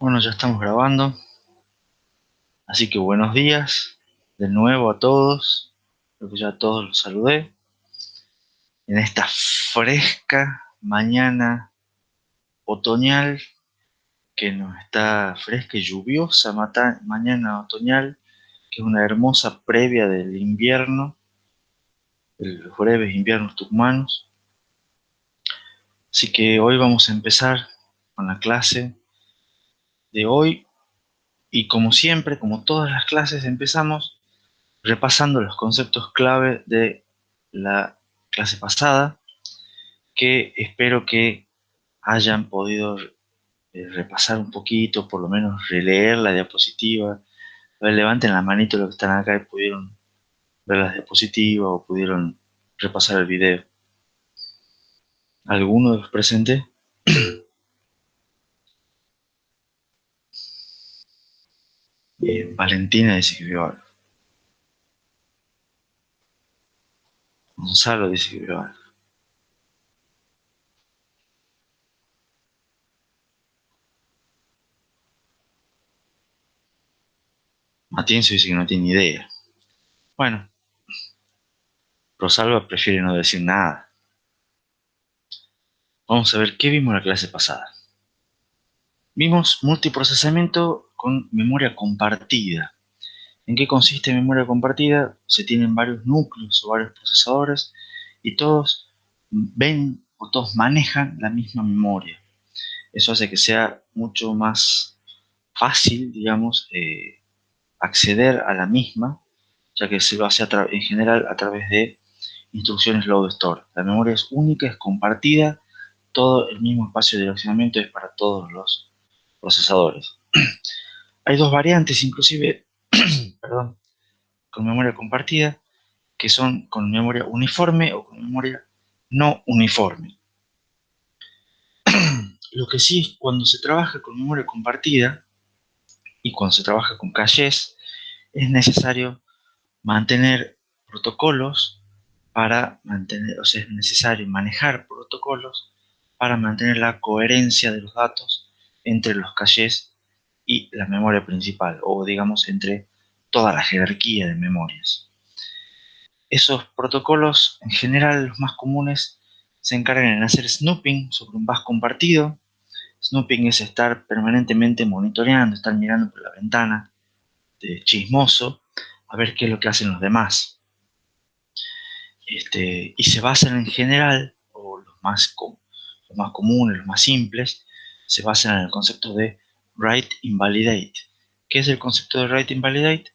Bueno, ya estamos grabando, así que buenos días de nuevo a todos. Creo que ya a todos los saludé en esta fresca mañana otoñal que nos está fresca y lluviosa mañana otoñal, que es una hermosa previa del invierno, de los breves inviernos tucumanos. Así que hoy vamos a empezar con la clase de hoy y como siempre, como todas las clases, empezamos repasando los conceptos clave de la clase pasada, que espero que hayan podido repasar un poquito, por lo menos releer la diapositiva. A ver, levanten la manito los que están acá y pudieron ver las diapositivas o pudieron repasar el video. ¿Alguno de los presentes? Bien, Valentina dice que vio algo. Gonzalo dice que vio algo. Matienzo dice que no tiene idea. Bueno, Rosalba prefiere no decir nada. Vamos a ver qué vimos en la clase pasada. Vimos multiprocesamiento con memoria compartida. ¿En qué consiste memoria compartida? Se tienen varios núcleos o varios procesadores y todos ven o todos manejan la misma memoria. Eso hace que sea mucho más fácil, digamos, acceder a la misma, ya que se lo hace en general a través de instrucciones load store. La memoria es única, es compartida, todo el mismo espacio de almacenamiento es para todos los procesadores. Hay dos variantes, inclusive, perdón, con memoria compartida, que son con memoria uniforme o con memoria no uniforme. Lo que sí es cuando se trabaja con memoria compartida y cuando se trabaja con caches, es necesario mantener protocolos para mantener, o sea, es necesario manejar protocolos para mantener la coherencia de los datos entre los caches y la memoria principal, o digamos entre toda la jerarquía de memorias. Esos protocolos, en general, los más comunes, se encargan en hacer snooping sobre un bus compartido. Snooping es estar permanentemente monitoreando, estar mirando por la ventana de chismoso a ver qué es lo que hacen los demás. Y se basan en general, o los más comunes, los más simples, se basan en el concepto de write invalidate. ¿Qué es el concepto de write invalidate?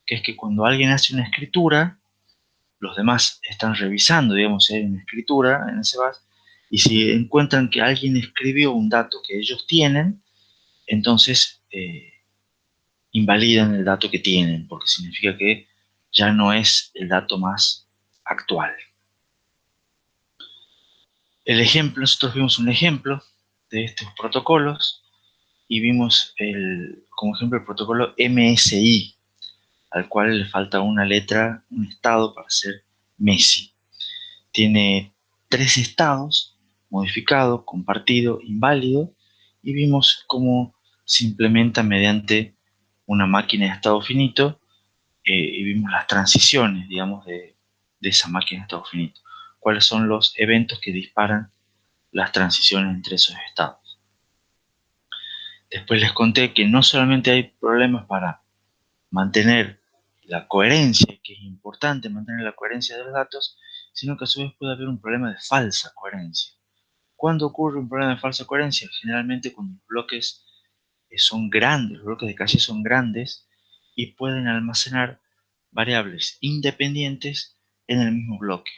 Que es que cuando alguien hace una escritura, los demás están revisando, digamos, si hay una escritura en ese bus, y si encuentran que alguien escribió un dato que ellos tienen, entonces invalidan el dato que tienen, porque significa que ya no es el dato más actual. El ejemplo, nosotros vimos un ejemplo de estos protocolos y vimos como ejemplo el protocolo MSI, al cual le falta una letra, un estado para ser Messi. Tiene tres estados: modificado, compartido, inválido, y vimos cómo se implementa mediante una máquina de estado finito, y vimos las transiciones, digamos, de esa máquina de estado finito. Cuáles son los eventos que disparan las transiciones entre esos estados. Después les conté que no solamente hay problemas para mantener la coherencia, que es importante mantener la coherencia de los datos, sino que a su vez puede haber un problema de falsa coherencia. ¿Cuándo ocurre un problema de falsa coherencia? Generalmente cuando los bloques son grandes, los bloques de caché son grandes y pueden almacenar variables independientes en el mismo bloque.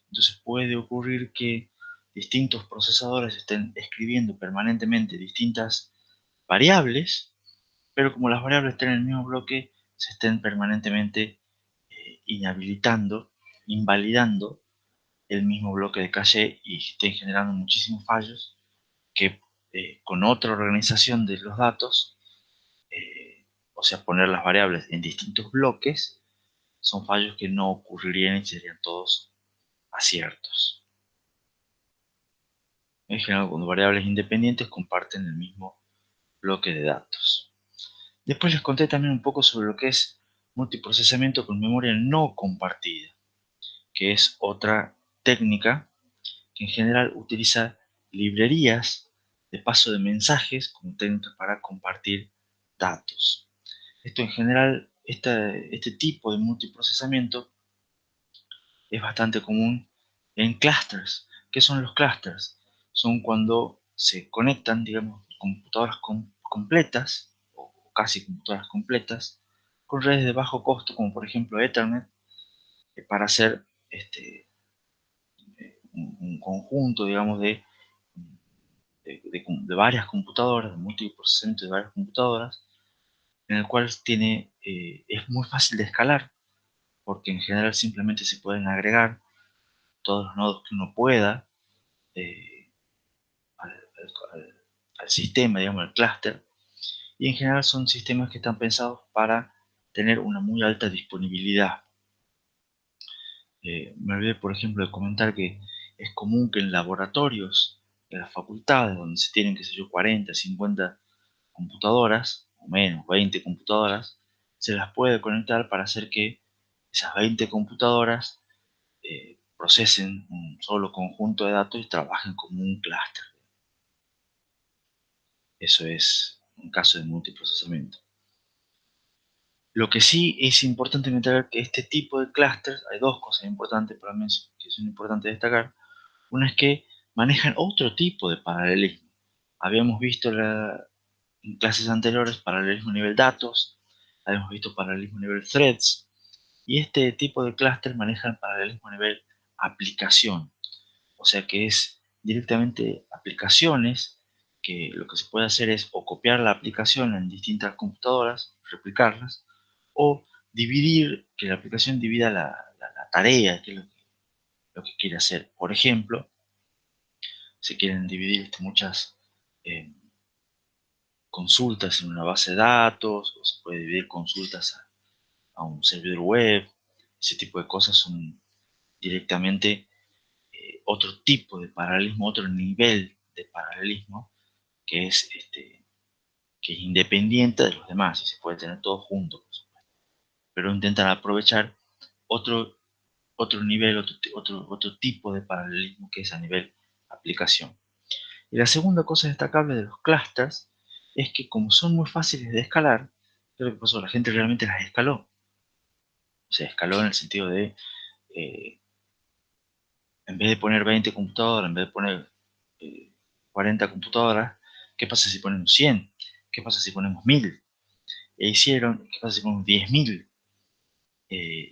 Entonces puede ocurrir que distintos procesadores estén escribiendo permanentemente distintas variables, pero como las variables están en el mismo bloque, se estén permanentemente inhabilitando, invalidando el mismo bloque de caché y estén generando muchísimos fallos que con otra organización de los datos, o sea, poner las variables en distintos bloques, son fallos que no ocurrirían y serían todos aciertos. En general, cuando variables independientes comparten el mismo bloque de datos. Después les conté también un poco sobre lo que es multiprocesamiento con memoria no compartida, que es otra técnica que en general utiliza librerías de paso de mensajes como técnica para compartir datos. Esto en general, este tipo de multiprocesamiento es bastante común en clusters. ¿Qué son los clusters? Son cuando se conectan, digamos, computadoras completas o casi computadoras completas con redes de bajo costo, como por ejemplo Ethernet, para hacer un conjunto, digamos, de varias computadoras, de multiprocesamiento de varias computadoras, en el cual es muy fácil de escalar, porque en general simplemente se pueden agregar todos los nodos que uno pueda eh, al sistema, digamos, al clúster, y en general son sistemas que están pensados para tener una muy alta disponibilidad. Me olvidé, por ejemplo, de comentar que es común que en laboratorios de las facultades, donde se tienen, qué sé yo, 40, 50 computadoras, o menos, 20 computadoras, se las puede conectar para hacer que esas 20 computadoras procesen un solo conjunto de datos y trabajen como un clúster. Eso es un caso de multiprocesamiento. Lo que sí es importante mencionar que este tipo de clústeres, hay dos cosas importantes para mí que son importantes destacar. Una es que manejan otro tipo de paralelismo. Habíamos visto en clases anteriores paralelismo a nivel datos, habíamos visto paralelismo a nivel threads, y este tipo de clúster maneja el paralelismo a nivel aplicación. O sea que es directamente aplicaciones que lo que se puede hacer es o copiar la aplicación en distintas computadoras, replicarlas, o dividir, que la aplicación divida la tarea, que es lo que quiere hacer. Por ejemplo, se quieren dividir muchas eh, consultas en una base de datos, o se puede dividir consultas a un servidor web. Ese tipo de cosas son directamente otro tipo de paralelismo, otro nivel de paralelismo que es, que es independiente de los demás y se puede tener todo junto, por supuesto. Pero intentan aprovechar otro, otro nivel, otro tipo de paralelismo que es a nivel aplicación. Y la segunda cosa destacable de los clusters es que como son muy fáciles de escalar, ¿qué es lo que pasó? La gente realmente las escaló. O sea, escaló en el sentido de, eh, en vez de poner 20 computadoras, en vez de poner 40 computadoras, ¿qué pasa si ponemos 100? ¿Qué pasa si ponemos 1000? ¿Qué pasa si ponemos 10.000?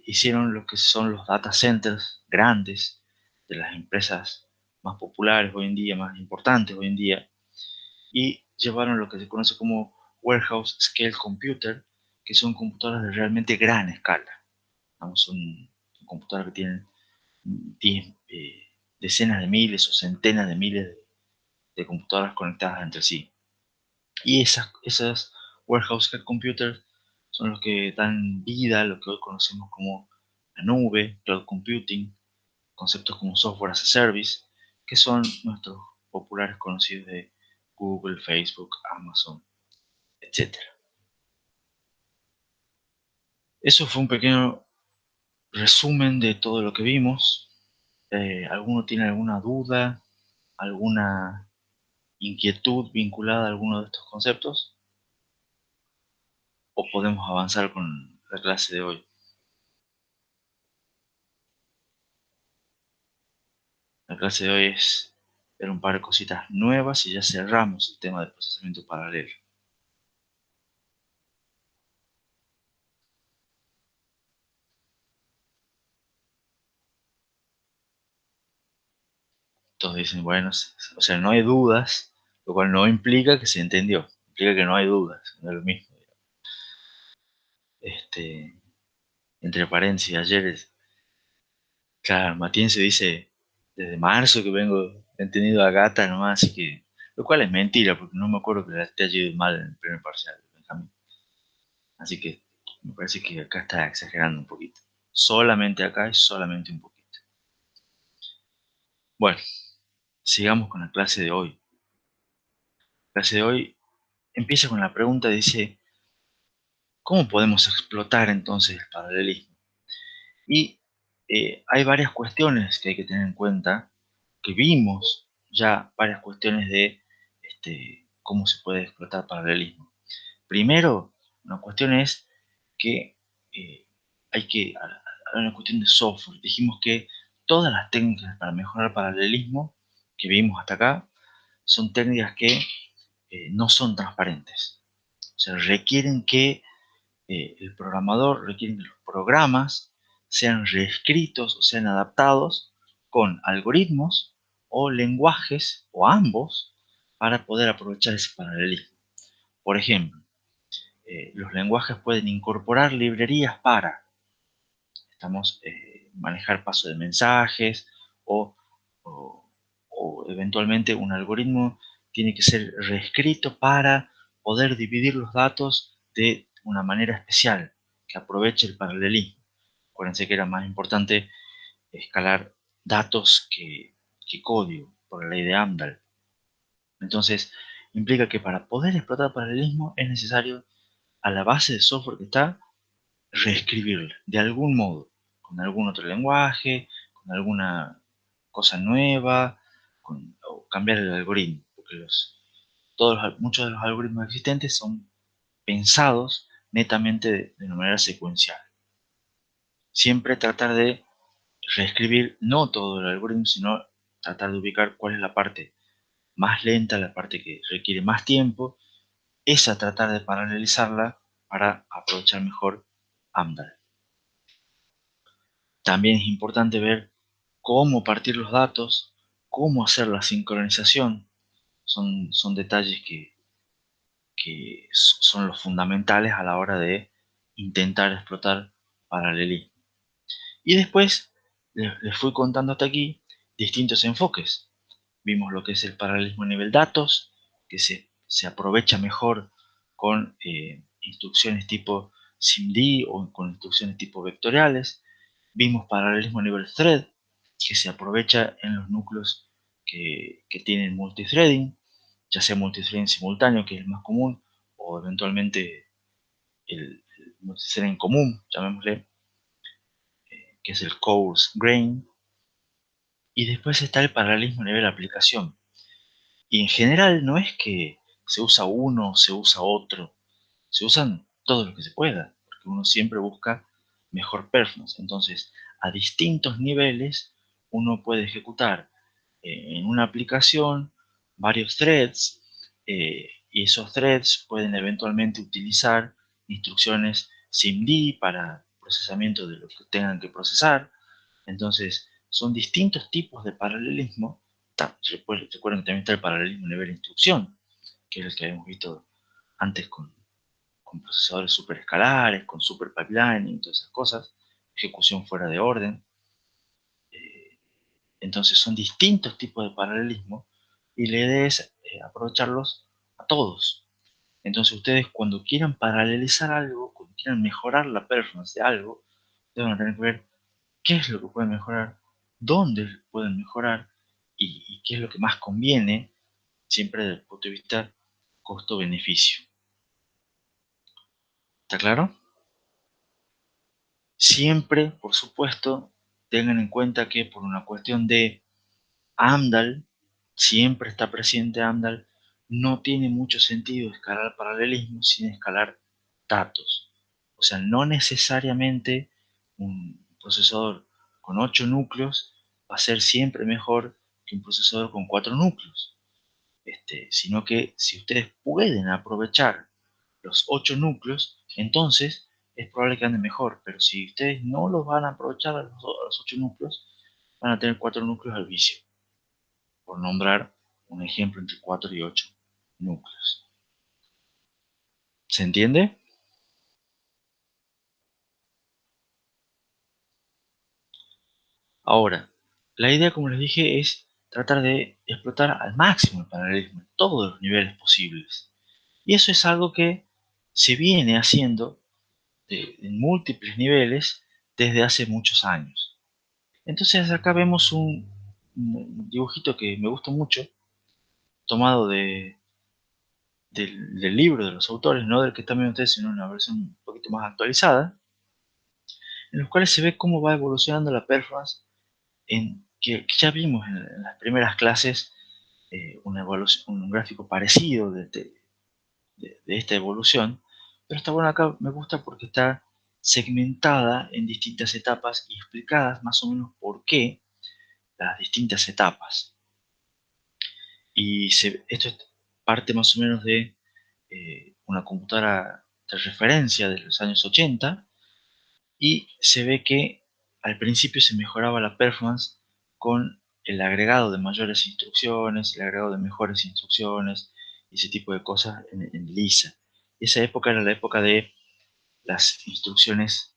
Hicieron lo que son los data centers grandes de las empresas más populares hoy en día, más importantes hoy en día, y llevaron lo que se conoce como Warehouse Scale Computer, que son computadoras de realmente gran escala. Vamos, son computadoras que tienen 10, decenas de miles o centenas de miles de computadoras conectadas entre sí. Y esas Warehouse Scale Computers son los que dan vida a lo que hoy conocemos como la nube, cloud computing, conceptos como software as a service, que son nuestros populares conocidos de Google, Facebook, Amazon, etcétera. Eso fue un pequeño resumen de todo lo que vimos. ¿Alguno tiene alguna duda, alguna inquietud vinculada a alguno de estos conceptos? ¿O podemos avanzar con la clase de hoy? La clase de hoy es ver un par de cositas nuevas y ya cerramos el tema de procesamiento paralelo. Todos dicen, bueno, o sea, no hay dudas, lo cual no implica que se entendió, implica que no hay dudas, no es lo mismo. Este, entre paréntesis, claro, Matienzo dice, desde marzo que vengo entendido a gata nomás, así que, lo cual es mentira, porque no me acuerdo que te haya ido mal en el primer parcial, Benjamín. Así que me parece que acá está exagerando un poquito. Solamente acá es solamente un poquito. Bueno, sigamos con la clase de hoy. La clase de hoy empieza con la pregunta, dice, ¿cómo podemos explotar entonces el paralelismo? Y hay varias cuestiones que hay que tener en cuenta, que vimos ya varias cuestiones de cómo se puede explotar paralelismo. Primero, una cuestión es que hay una cuestión de software. Dijimos que todas las técnicas para mejorar paralelismo que vimos hasta acá son técnicas que no son transparentes. O sea, requieren que el programador, requieren que los programas sean reescritos o sean adaptados con algoritmos o lenguajes o ambos para poder aprovechar ese paralelismo. Por ejemplo, los lenguajes pueden incorporar librerías para manejar paso de mensajes o, o- o eventualmente un algoritmo tiene que ser reescrito para poder dividir los datos de una manera especial que aproveche el paralelismo. Acuérdense que era más importante escalar datos que código por la ley de Amdahl. Entonces, implica que para poder explotar paralelismo es necesario a la base de software que está reescribirla de algún modo, con algún otro lenguaje, con alguna cosa nueva, o cambiar el algoritmo, porque muchos de los algoritmos existentes son pensados netamente de una manera secuencial. Siempre tratar de reescribir no todo el algoritmo, sino tratar de ubicar cuál es la parte más lenta, la parte que requiere más tiempo, esa tratar de paralelizarla para aprovechar mejor Amdahl. También es importante ver cómo partir los datos, cómo hacer la sincronización. Son detalles que son los fundamentales a la hora de intentar explotar paralelismo. Y después les fui contando hasta aquí distintos enfoques. Vimos lo que es el paralelismo a nivel datos, que se aprovecha mejor con instrucciones tipo SIMD o con instrucciones tipo vectoriales. Vimos paralelismo a nivel thread, que se aprovecha en los núcleos que tienen multithreading, ya sea multithreading simultáneo, que es el más común, o eventualmente el multithreading común, llamémosle, que es el coarse grain. Y después está el paralelismo a nivel aplicación. Y en general no es que se usa uno o se usa otro, se usan todo lo que se pueda, porque uno siempre busca mejor performance. Entonces, a distintos niveles, uno puede ejecutar en una aplicación varios threads, y esos threads pueden eventualmente utilizar instrucciones SIMD para procesamiento de lo que tengan que procesar. Entonces, son distintos tipos de paralelismo. Recuerden que también está el paralelismo a nivel de instrucción, que es el que habíamos visto antes con procesadores superescalares, con super pipeline y todas esas cosas, ejecución fuera de orden. Eh, entonces son distintos tipos de paralelismo y la idea es aprovecharlos a todos. Entonces ustedes cuando quieran paralelizar algo, cuando quieran mejorar la performance de algo, ustedes van a tener que ver qué es lo que pueden mejorar, dónde pueden mejorar y qué es lo que más conviene, siempre desde el punto de vista costo-beneficio. ¿Está claro? Siempre, por supuesto, tengan en cuenta que por una cuestión de Amdahl, siempre está presente Amdahl, no tiene mucho sentido escalar paralelismo sin escalar datos. O sea, no necesariamente un procesador con 8 núcleos va a ser siempre mejor que un procesador con 4 núcleos. Sino que si ustedes pueden aprovechar los 8 núcleos, entonces es probable que ande mejor. Pero si ustedes no los van a aprovechar a los 8 núcleos, van a tener 4 núcleos al vicio, por nombrar un ejemplo entre 4 y 8 núcleos. ¿Se entiende? Ahora, la idea, como les dije, es tratar de explotar al máximo el paralelismo en todos los niveles posibles. Y eso es algo que se viene haciendo en múltiples niveles desde hace muchos años. Entonces acá vemos un dibujito que me gustó mucho, tomado del libro de los autores, no del que están viendo ustedes, sino una versión un poquito más actualizada, en los cuales se ve cómo va evolucionando la performance, que ya vimos en las primeras clases un gráfico parecido de esta evolución, pero está bueno acá, me gusta porque está segmentada en distintas etapas y explicadas más o menos por qué las distintas etapas. Y esto es parte más o menos de una computadora de referencia de los años 80, y se ve que al principio se mejoraba la performance con el agregado de mayores instrucciones, el agregado de mejores instrucciones y ese tipo de cosas en Lisa. Esa época era la época de las instrucciones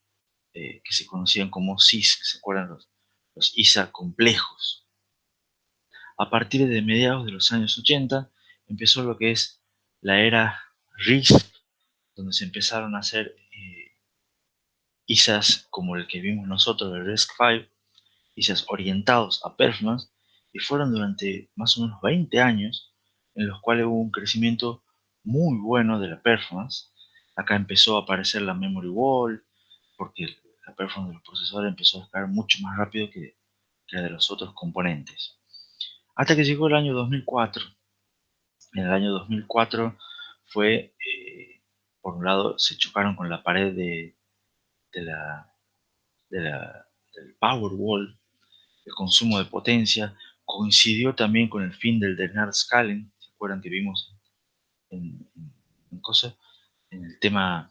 que se conocían como SIS, que se acuerdan los ISA complejos. A partir de mediados de los años 80 empezó lo que es la era RISC, donde se empezaron a hacer ISAs como el que vimos nosotros, el RISC-V, ISAs orientados a performance, y fueron durante más o menos 20 años en los cuales hubo un crecimiento muy bueno de la performance. Acá empezó a aparecer la memory wall, porque la performance de los procesadores empezó a escalar mucho más rápido que la de los otros componentes. Hasta que llegó el año 2004. En el año 2004 fue, por un lado, se chocaron con la pared de la, del Powerwall, el consumo de potencia. Coincidió también con el fin del Bernard Scaling, ¿se acuerdan que vimos en cosas? En el tema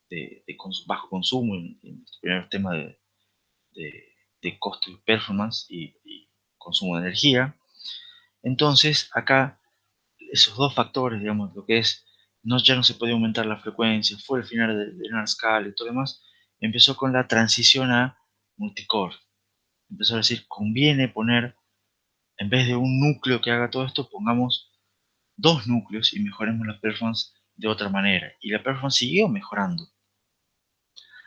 de bajo consumo, en el primer tema de costo y performance y consumo de energía. Entonces, acá, esos dos factores, digamos, lo que es, ya no se podía aumentar la frecuencia, fue el final de NARSCAL y todo lo demás, empezó con la transición a multicore. Empezó a decir, conviene poner, en vez de un núcleo que haga todo esto, pongamos dos núcleos y mejoremos la performance de otra manera. Y la performance siguió mejorando.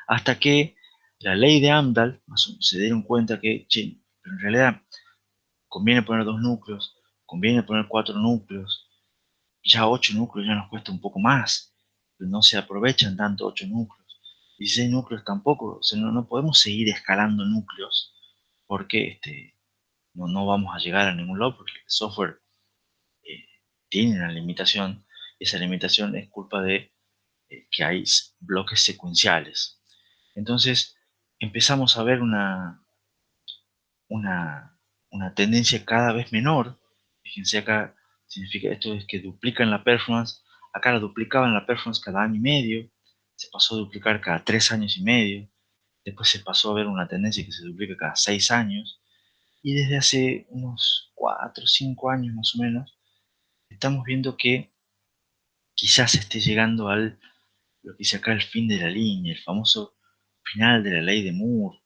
Hasta que la ley de Amdahl se dieron cuenta que, che, en realidad conviene poner dos núcleos, conviene poner cuatro núcleos, ya 8 núcleos ya nos cuesta un poco más, pero no se aprovechan tanto 8 núcleos. 16 núcleos tampoco, o sea, no podemos seguir escalando núcleos porque no vamos a llegar a ningún lado porque el software eh, tiene una limitación, y esa limitación es culpa de que hay bloques secuenciales. Entonces empezamos a ver una, una tendencia cada vez menor. Fíjense acá, significa esto es que duplican la performance. Acá la duplicaban la performance cada año y medio, se pasó a duplicar cada 3 años y medio, después se pasó a ver una tendencia que se duplica cada 6 años, y desde hace unos 4 o 5 años más o menos, estamos viendo que quizás esté llegando lo que dice acá el fin de la línea, el famoso final de la ley de Moore,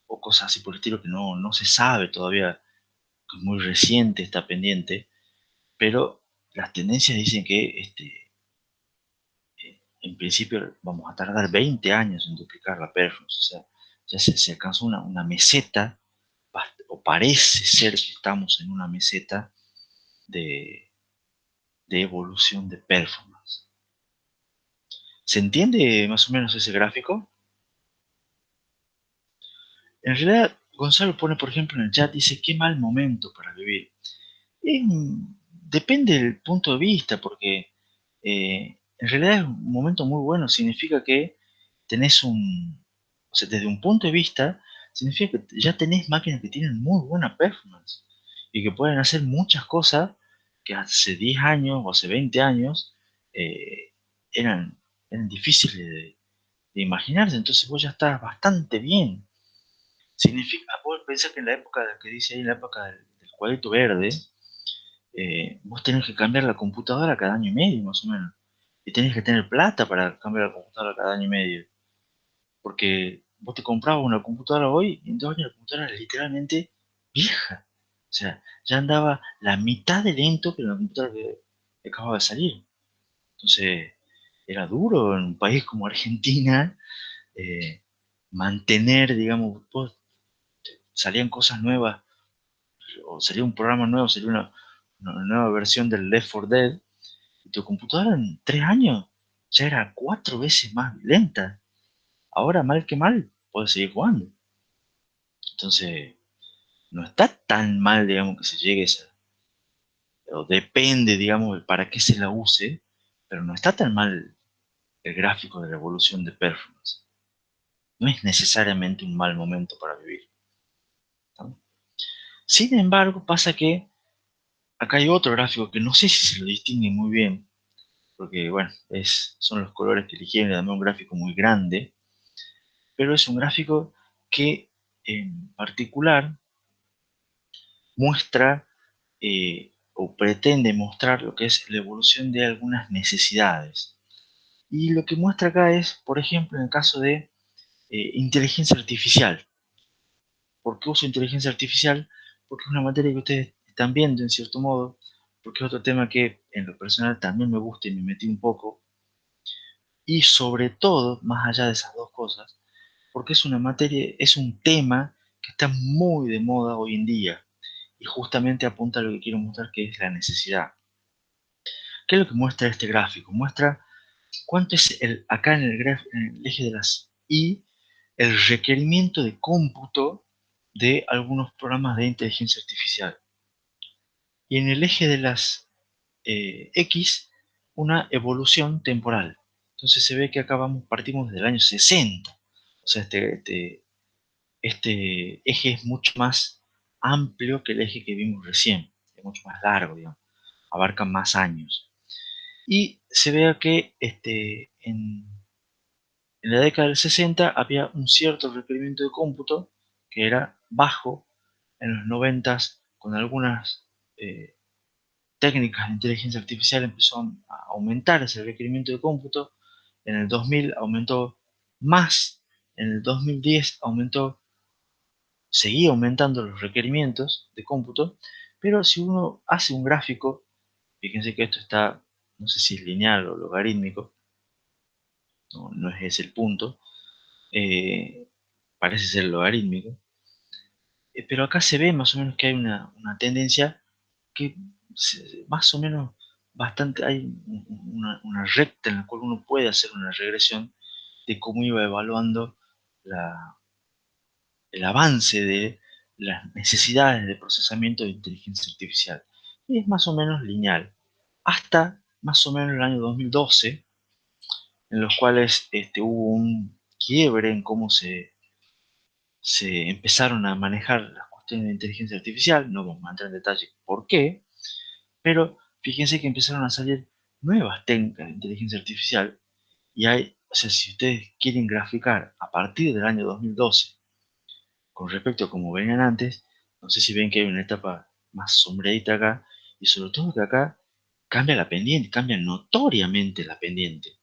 o cosas así por el estilo que no se sabe todavía, que es muy reciente, está pendiente, pero las tendencias dicen que en principio vamos a tardar 20 años en duplicar la performance, o sea, ya se alcanzó una meseta, o parece ser que estamos en una meseta de, de evolución de performance. ¿Se entiende más o menos ese gráfico? En realidad, Gonzalo pone, por ejemplo, en el chat, dice, qué mal momento para vivir. Depende del punto de vista, porque en realidad es un momento muy bueno, significa que tenés o sea, desde un punto de vista, significa que ya tenés máquinas que tienen muy buena performance y que pueden hacer muchas cosas que hace 10 años o hace 20 años eh, eran, eran difíciles de imaginarse, entonces vos ya estás bastante bien. Significa, vos pensás que en la época que dice ahí, en la época del cuadrito verde, vos tenés que cambiar la computadora cada año y medio, más o menos. Y tenés que tener plata para cambiar la computadora cada año y medio. Porque vos te comprabas una computadora hoy y en 2 años la computadora era literalmente vieja. O sea, ya andaba la mitad de lento que la computadora que acababa de salir. Entonces, era duro en un país como Argentina eh, mantener, digamos, salían cosas nuevas, o salía un programa nuevo, salía una nueva versión del Left 4 Dead, tu computadora en 3 años ya era 4 veces más lenta. Ahora, mal que mal, puedes seguir jugando. Entonces, no está tan mal, digamos, que se llegue a esa. O depende, digamos, para qué se la use, pero no está tan mal el gráfico de la evolución de performance. No es necesariamente un mal momento para vivir, ¿no? Sin embargo, pasa que acá hay otro gráfico que no sé si se lo distingue muy bien, porque, bueno, son los colores que eligieron y además un gráfico muy grande, pero es un gráfico que en particular muestra o pretende mostrar lo que es la evolución de algunas necesidades. Y lo que muestra acá es, por ejemplo, en el caso de inteligencia artificial. ¿Por qué uso inteligencia artificial? Porque es una materia que ustedes están viendo en cierto modo, porque es otro tema que en lo personal también me gusta y me metí un poco, y sobre todo, más allá de esas dos cosas, porque es una materia, es un tema que está muy de moda hoy en día, y justamente apunta a lo que quiero mostrar, que es la necesidad. ¿Qué es lo que muestra este gráfico? Muestra cuánto es acá en el eje de las Y, el requerimiento de cómputo de algunos programas de inteligencia artificial. Y en el eje de las X, una evolución temporal. Entonces se ve que acá partimos desde el año 60. O sea, este eje es mucho más amplio que el eje que vimos recién. Es mucho más largo, digamos. Abarca más años. Y se ve que en la década del 60 había un cierto requerimiento de cómputo que era bajo. En los 90, con algunas técnicas de inteligencia artificial, empezó a aumentar ese requerimiento de cómputo. En el 2000 aumentó más. En el 2010 seguía aumentando los requerimientos de cómputo. Pero si uno hace un gráfico, fíjense que esto está, no sé si es lineal o logarítmico, no es ese el punto. eh, Parece ser logarítmico, pero acá se ve más o menos que hay una tendencia que más o menos bastante, hay una recta en la cual uno puede hacer una regresión de cómo iba evaluando el avance de las necesidades de procesamiento de inteligencia artificial. Y es más o menos lineal, hasta más o menos el año 2012, en los cuales hubo un quiebre en cómo se empezaron a manejar las cuestiones de inteligencia artificial. No vamos a entrar en detalle por qué, pero fíjense que empezaron a salir nuevas técnicas de inteligencia artificial y o sea, si ustedes quieren graficar a partir del año 2012 con respecto a cómo venían antes, no sé si ven que hay una etapa más sombreadita acá, y sobre todo que acá cambia la pendiente, cambia notoriamente la pendiente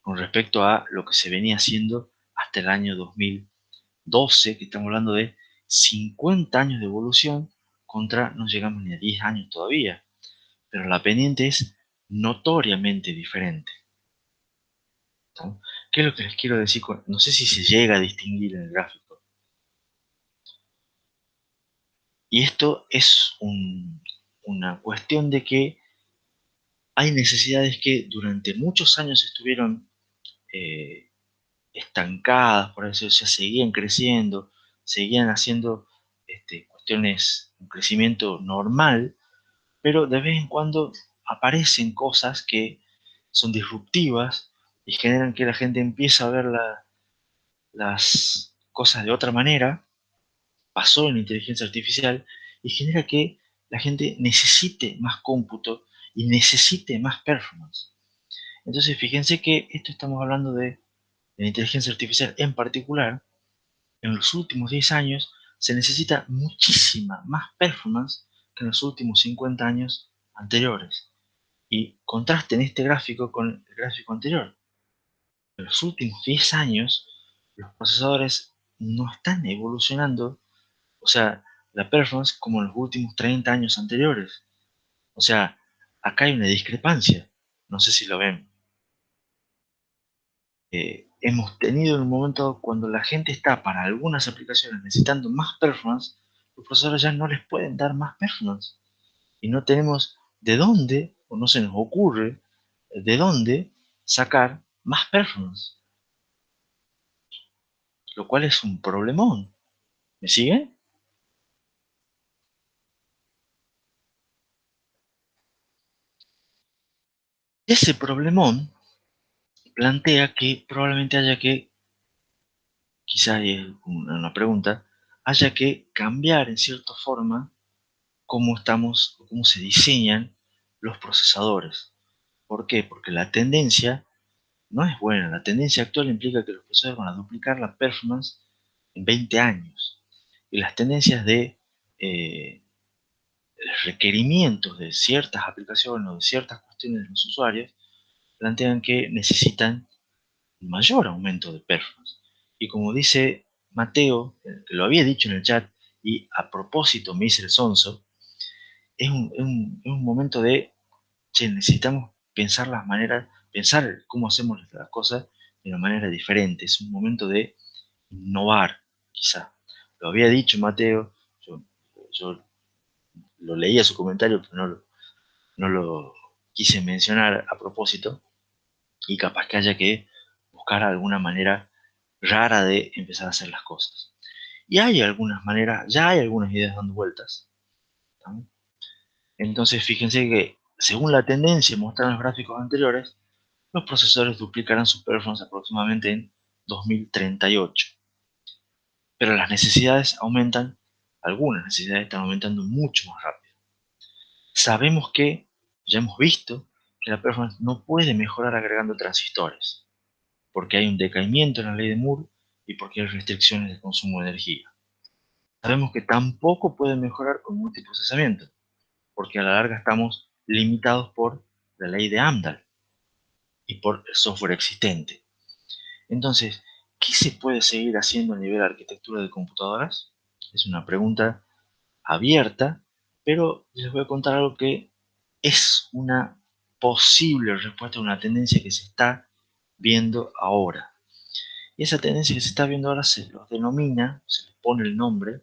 con respecto a lo que se venía haciendo hasta el año 2012, que estamos hablando de 50 años de evolución contra no llegamos ni a 10 años todavía, pero la pendiente es notoriamente diferente, ¿no? ¿Qué es lo que les quiero decir? No sé si se llega a distinguir en el gráfico. Y esto es una cuestión de que hay necesidades que durante muchos años estuvieron eh, estancadas, por eso, o sea, seguían creciendo, seguían haciendo cuestiones, un crecimiento normal, pero de vez en cuando aparecen cosas que son disruptivas y generan que la gente empiece a ver las cosas de otra manera. Pasó en la inteligencia artificial y genera que la gente necesite más cómputo y necesite más performance. Entonces, fíjense que esto estamos hablando de la inteligencia artificial en particular. En los últimos 10 años se necesita muchísima más performance que en los últimos 50 años anteriores. Y contrasten este gráfico con el gráfico anterior. En los últimos 10 años, los procesadores no están evolucionando, o sea, la performance como en los últimos 30 años anteriores. O sea, acá hay una discrepancia. No sé si lo ven. Hemos tenido en un momento cuando la gente está para algunas aplicaciones necesitando más performance, los procesadores ya no les pueden dar más performance. Y no tenemos de dónde, o no se nos ocurre, de dónde sacar más performance, lo cual es un problemón. ¿Me sigue? Ese problemón plantea que probablemente haya que, quizá es una pregunta, haya que cambiar en cierta forma cómo se diseñan los procesadores. ¿Por qué? Porque la tendencia no es buena. La tendencia actual implica que los procesadores van a duplicar la performance en 20 años. Y las tendencias de eh, requerimientos de ciertas aplicaciones o de ciertas cuestiones de los usuarios plantean que necesitan un mayor aumento de performance. Y como dice Mateo, que lo había dicho en el chat, y a propósito me hice el sonso, es un momento de, che, necesitamos pensar las maneras, pensar cómo hacemos las cosas de una manera diferente. Es un momento de innovar, quizá. Lo había dicho Mateo, yo, yo lo leía su comentario, pero no lo quise mencionar a propósito, y capaz que haya que buscar alguna manera rara de empezar a hacer las cosas. Y hay algunas maneras, ya hay algunas ideas dando vueltas, ¿no? Entonces fíjense que según la tendencia mostrada en los gráficos anteriores, los procesadores duplicarán su performance aproximadamente en 2038. Pero las necesidades aumentan, algunas necesidades están aumentando mucho más rápido. Sabemos que, ya hemos visto, que la performance no puede mejorar agregando transistores, porque hay un decaimiento en la ley de Moore y porque hay restricciones de consumo de energía. Sabemos que tampoco puede mejorar con multiprocesamiento, porque a la larga estamos limitados por la ley de Amdahl y por el software existente. Entonces, ¿qué se puede seguir haciendo a nivel de arquitectura de computadoras? Es una pregunta abierta, pero les voy a contar algo que es una posible respuesta a una tendencia que se está viendo ahora. Y esa tendencia que se está viendo ahora se los denomina, se les pone el nombre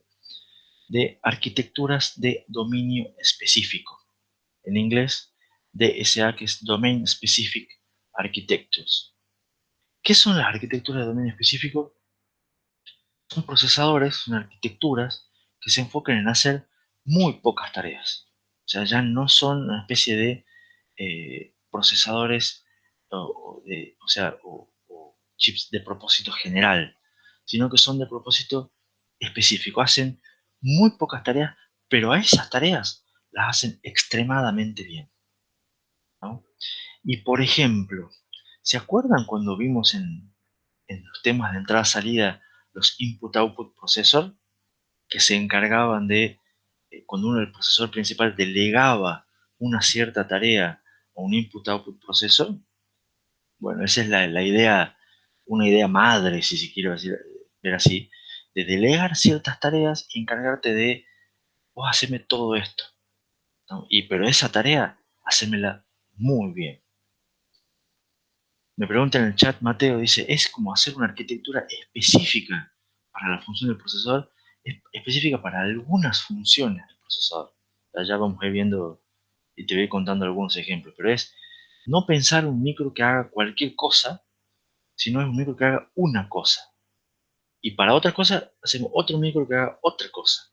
de arquitecturas de dominio específico. En inglés, DSA, que es Domain Specific Architectures. ¿Qué son las arquitecturas de dominio específico? Son procesadores, son arquitecturas que se enfocan en hacer muy pocas tareas. O sea, ya no son una especie de procesadores o chips de propósito general, sino que son de propósito específico. Hacen muy pocas tareas, pero a esas tareas las hacen extremadamente bien, ¿no? Y por ejemplo, ¿se acuerdan cuando vimos en los temas de entrada-salida los input-output processor que se encargaban de, cuando uno, el procesor principal, delegaba una cierta tarea a un input-output processor? Bueno, esa es la idea, una idea madre, si se quiere decir, ver así, de delegar ciertas tareas y encargarte de, vos haceme todo esto, ¿no? Pero esa tarea, hacémela muy bien. Me pregunta en el chat, Mateo, dice, es como hacer una arquitectura específica para la función del procesador, específica para algunas funciones del procesador. Ya vamos a ir viendo y te voy contando algunos ejemplos, pero es no pensar un micro que haga cualquier cosa, sino es un micro que haga una cosa. Y para otra cosa hacemos otro micro que haga otra cosa.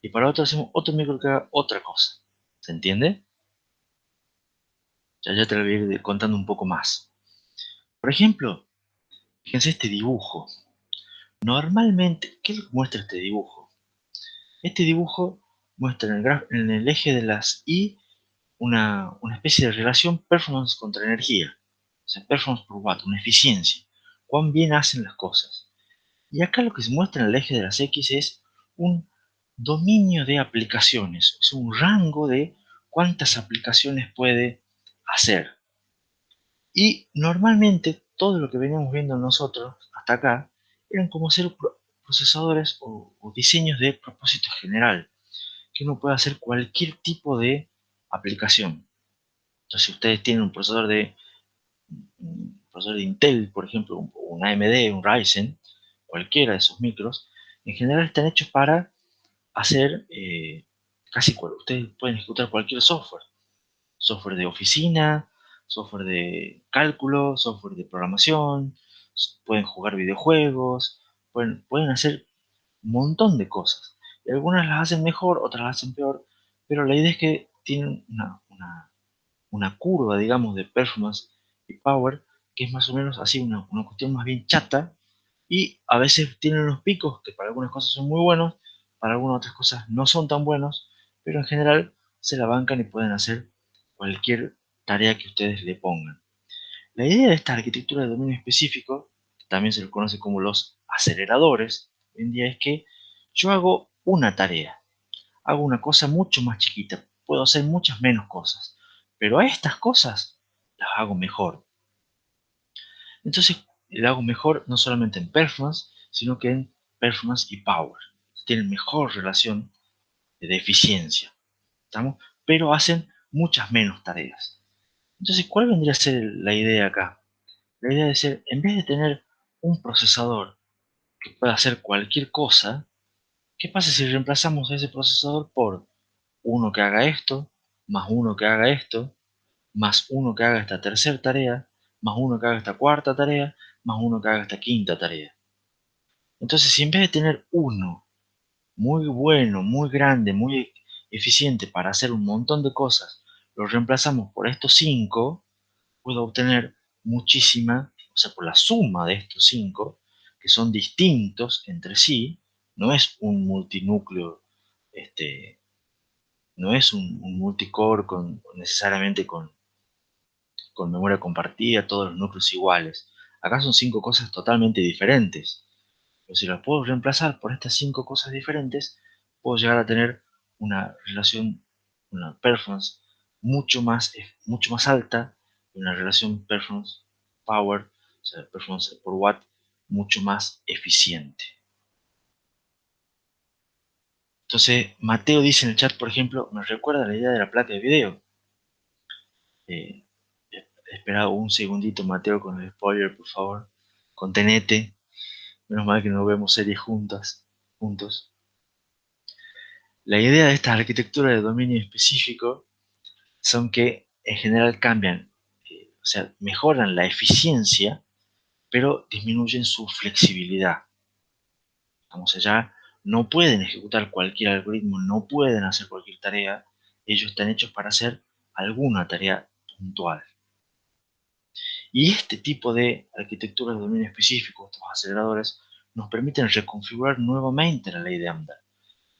Y para otra hacemos otro micro que haga otra cosa. ¿Se entiende? Ya te lo voy a ir contando un poco más. Por ejemplo, fíjense este dibujo. Normalmente, ¿qué es lo que muestra este dibujo? Este dibujo muestra en el eje de las Y una especie de relación performance contra energía. O sea, performance por watt, una eficiencia. Cuán bien hacen las cosas. Y acá lo que se muestra en el eje de las X es un dominio de aplicaciones, o sea, un rango de cuántas aplicaciones puede hacer. Y normalmente todo lo que veníamos viendo nosotros hasta acá eran como ser procesadores o diseños de propósito general, que uno puede hacer cualquier tipo de aplicación. Entonces, si ustedes tienen un procesador de Intel, por ejemplo, un AMD, un Ryzen, cualquiera de esos micros, en general están hechos para hacer ustedes pueden ejecutar cualquier software, software de oficina, software de cálculo, software de programación, pueden jugar videojuegos, pueden hacer un montón de cosas. Y algunas las hacen mejor, otras las hacen peor, pero la idea es que tienen una curva, digamos, de performance y power, que es más o menos así, una cuestión más bien chata, y a veces tienen unos picos que para algunas cosas son muy buenos, para algunas otras cosas no son tan buenos, pero en general se la bancan y pueden hacer cualquier tarea que ustedes le pongan. La idea de esta arquitectura de dominio específico, que también se le conoce como los aceleradores, hoy en día es que yo hago una tarea, hago una cosa mucho más chiquita, puedo hacer muchas menos cosas, pero a estas cosas las hago mejor. Entonces, las hago mejor no solamente en performance, sino que en performance y power. Tienen mejor relación de eficiencia, ¿estamos? Pero hacen muchas menos tareas. Entonces, ¿cuál vendría a ser la idea acá? La idea de ser, en vez de tener un procesador que pueda hacer cualquier cosa, ¿qué pasa si reemplazamos a ese procesador por uno que haga esto, más uno que haga esto, más uno que haga esta tercera tarea, más uno que haga esta cuarta tarea, más uno que haga esta quinta tarea? Entonces, si en vez de tener uno muy bueno, muy grande, muy eficiente para hacer un montón de cosas, lo reemplazamos por estos cinco, puedo obtener muchísima, o sea, por la suma de estos cinco, que son distintos entre sí, no es un multinúcleo, este, no es un multicore necesariamente con memoria compartida, todos los núcleos iguales. Acá son cinco cosas totalmente diferentes. Pero si las puedo reemplazar por estas cinco cosas diferentes, puedo llegar a tener una relación, una performance mucho más alta y una relación performance power, o sea, performance por watt, mucho más eficiente. Entonces, Mateo dice en el chat, por ejemplo, me recuerda la idea de la placa de video. Eh, espera un segundito, Mateo, con el spoiler, por favor. Contenete. Menos mal que no vemos series juntos. La idea de estas arquitecturas de dominio específico son que en general cambian, o sea, mejoran la eficiencia, pero disminuyen su flexibilidad. Vamos allá, no pueden ejecutar cualquier algoritmo, no pueden hacer cualquier tarea, ellos están hechos para hacer alguna tarea puntual. Y este tipo de arquitecturas de dominio específico, estos aceleradores, nos permiten reconfigurar nuevamente la ley de Amdahl.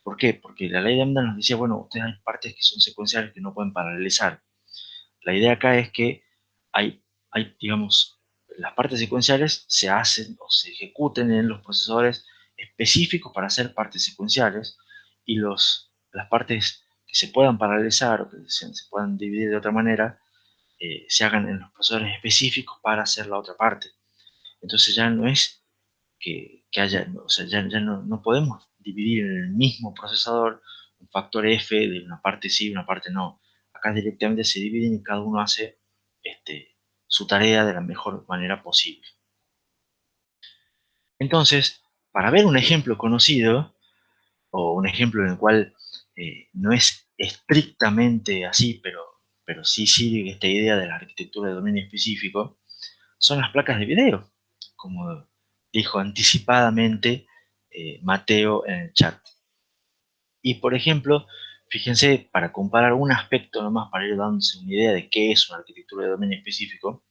¿Por qué? Porque la ley de Amdahl nos decía, bueno, ustedes hay partes que son secuenciales que no pueden paralelizar. La idea acá es que digamos, las partes secuenciales se hacen o se ejecuten en los procesadores específicos para hacer partes secuenciales y las partes que se puedan paralelizar o que se puedan dividir de otra manera se hagan en los procesadores específicos para hacer la otra parte. Entonces ya no es que haya, o sea, ya no podemos dividir en el mismo procesador un factor F de una parte sí y una parte no. Acá directamente se dividen y cada uno hace su tarea de la mejor manera posible. Entonces, para ver un ejemplo conocido, o un ejemplo en el cual no es estrictamente así, pero sí sigue esta idea de la arquitectura de dominio específico, son las placas de video, como dijo anticipadamente Mateo en el chat. Y por ejemplo, fíjense, para comparar un aspecto nomás, para ir dándose una idea de qué es una arquitectura de dominio específico,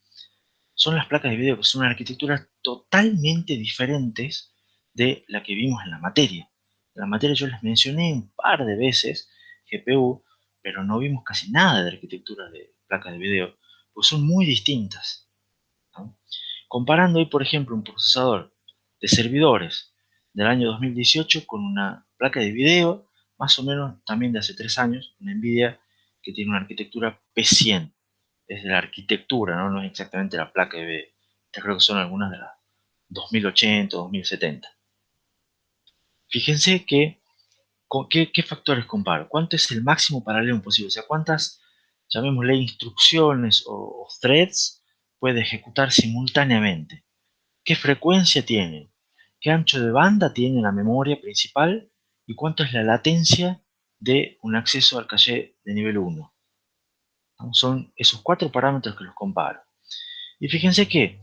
son las placas de video, que son arquitecturas totalmente diferentes de la que vimos en la materia. En la materia yo les mencioné un par de veces GPU, pero no vimos casi nada de arquitecturas de placas de video, pues son muy distintas, ¿no? Comparando hoy, por ejemplo, un procesador de servidores del año 2018 con una placa de video, más o menos también de hace 3 años, una NVIDIA que tiene una arquitectura P100, es de la arquitectura, ¿no? No es exactamente la placa de video. Creo que son algunas de las 2080, 2070. Fíjense que, ¿qué factores comparo? ¿Cuánto es el máximo paralelo posible? O sea, ¿cuántas, llamémosle, instrucciones o threads puede ejecutar simultáneamente? ¿Qué frecuencia tiene? ¿Qué ancho de banda tiene la memoria principal? ¿Y cuánto es la latencia de un acceso al caché de nivel 1? Son esos 4 parámetros que los comparo. Y fíjense que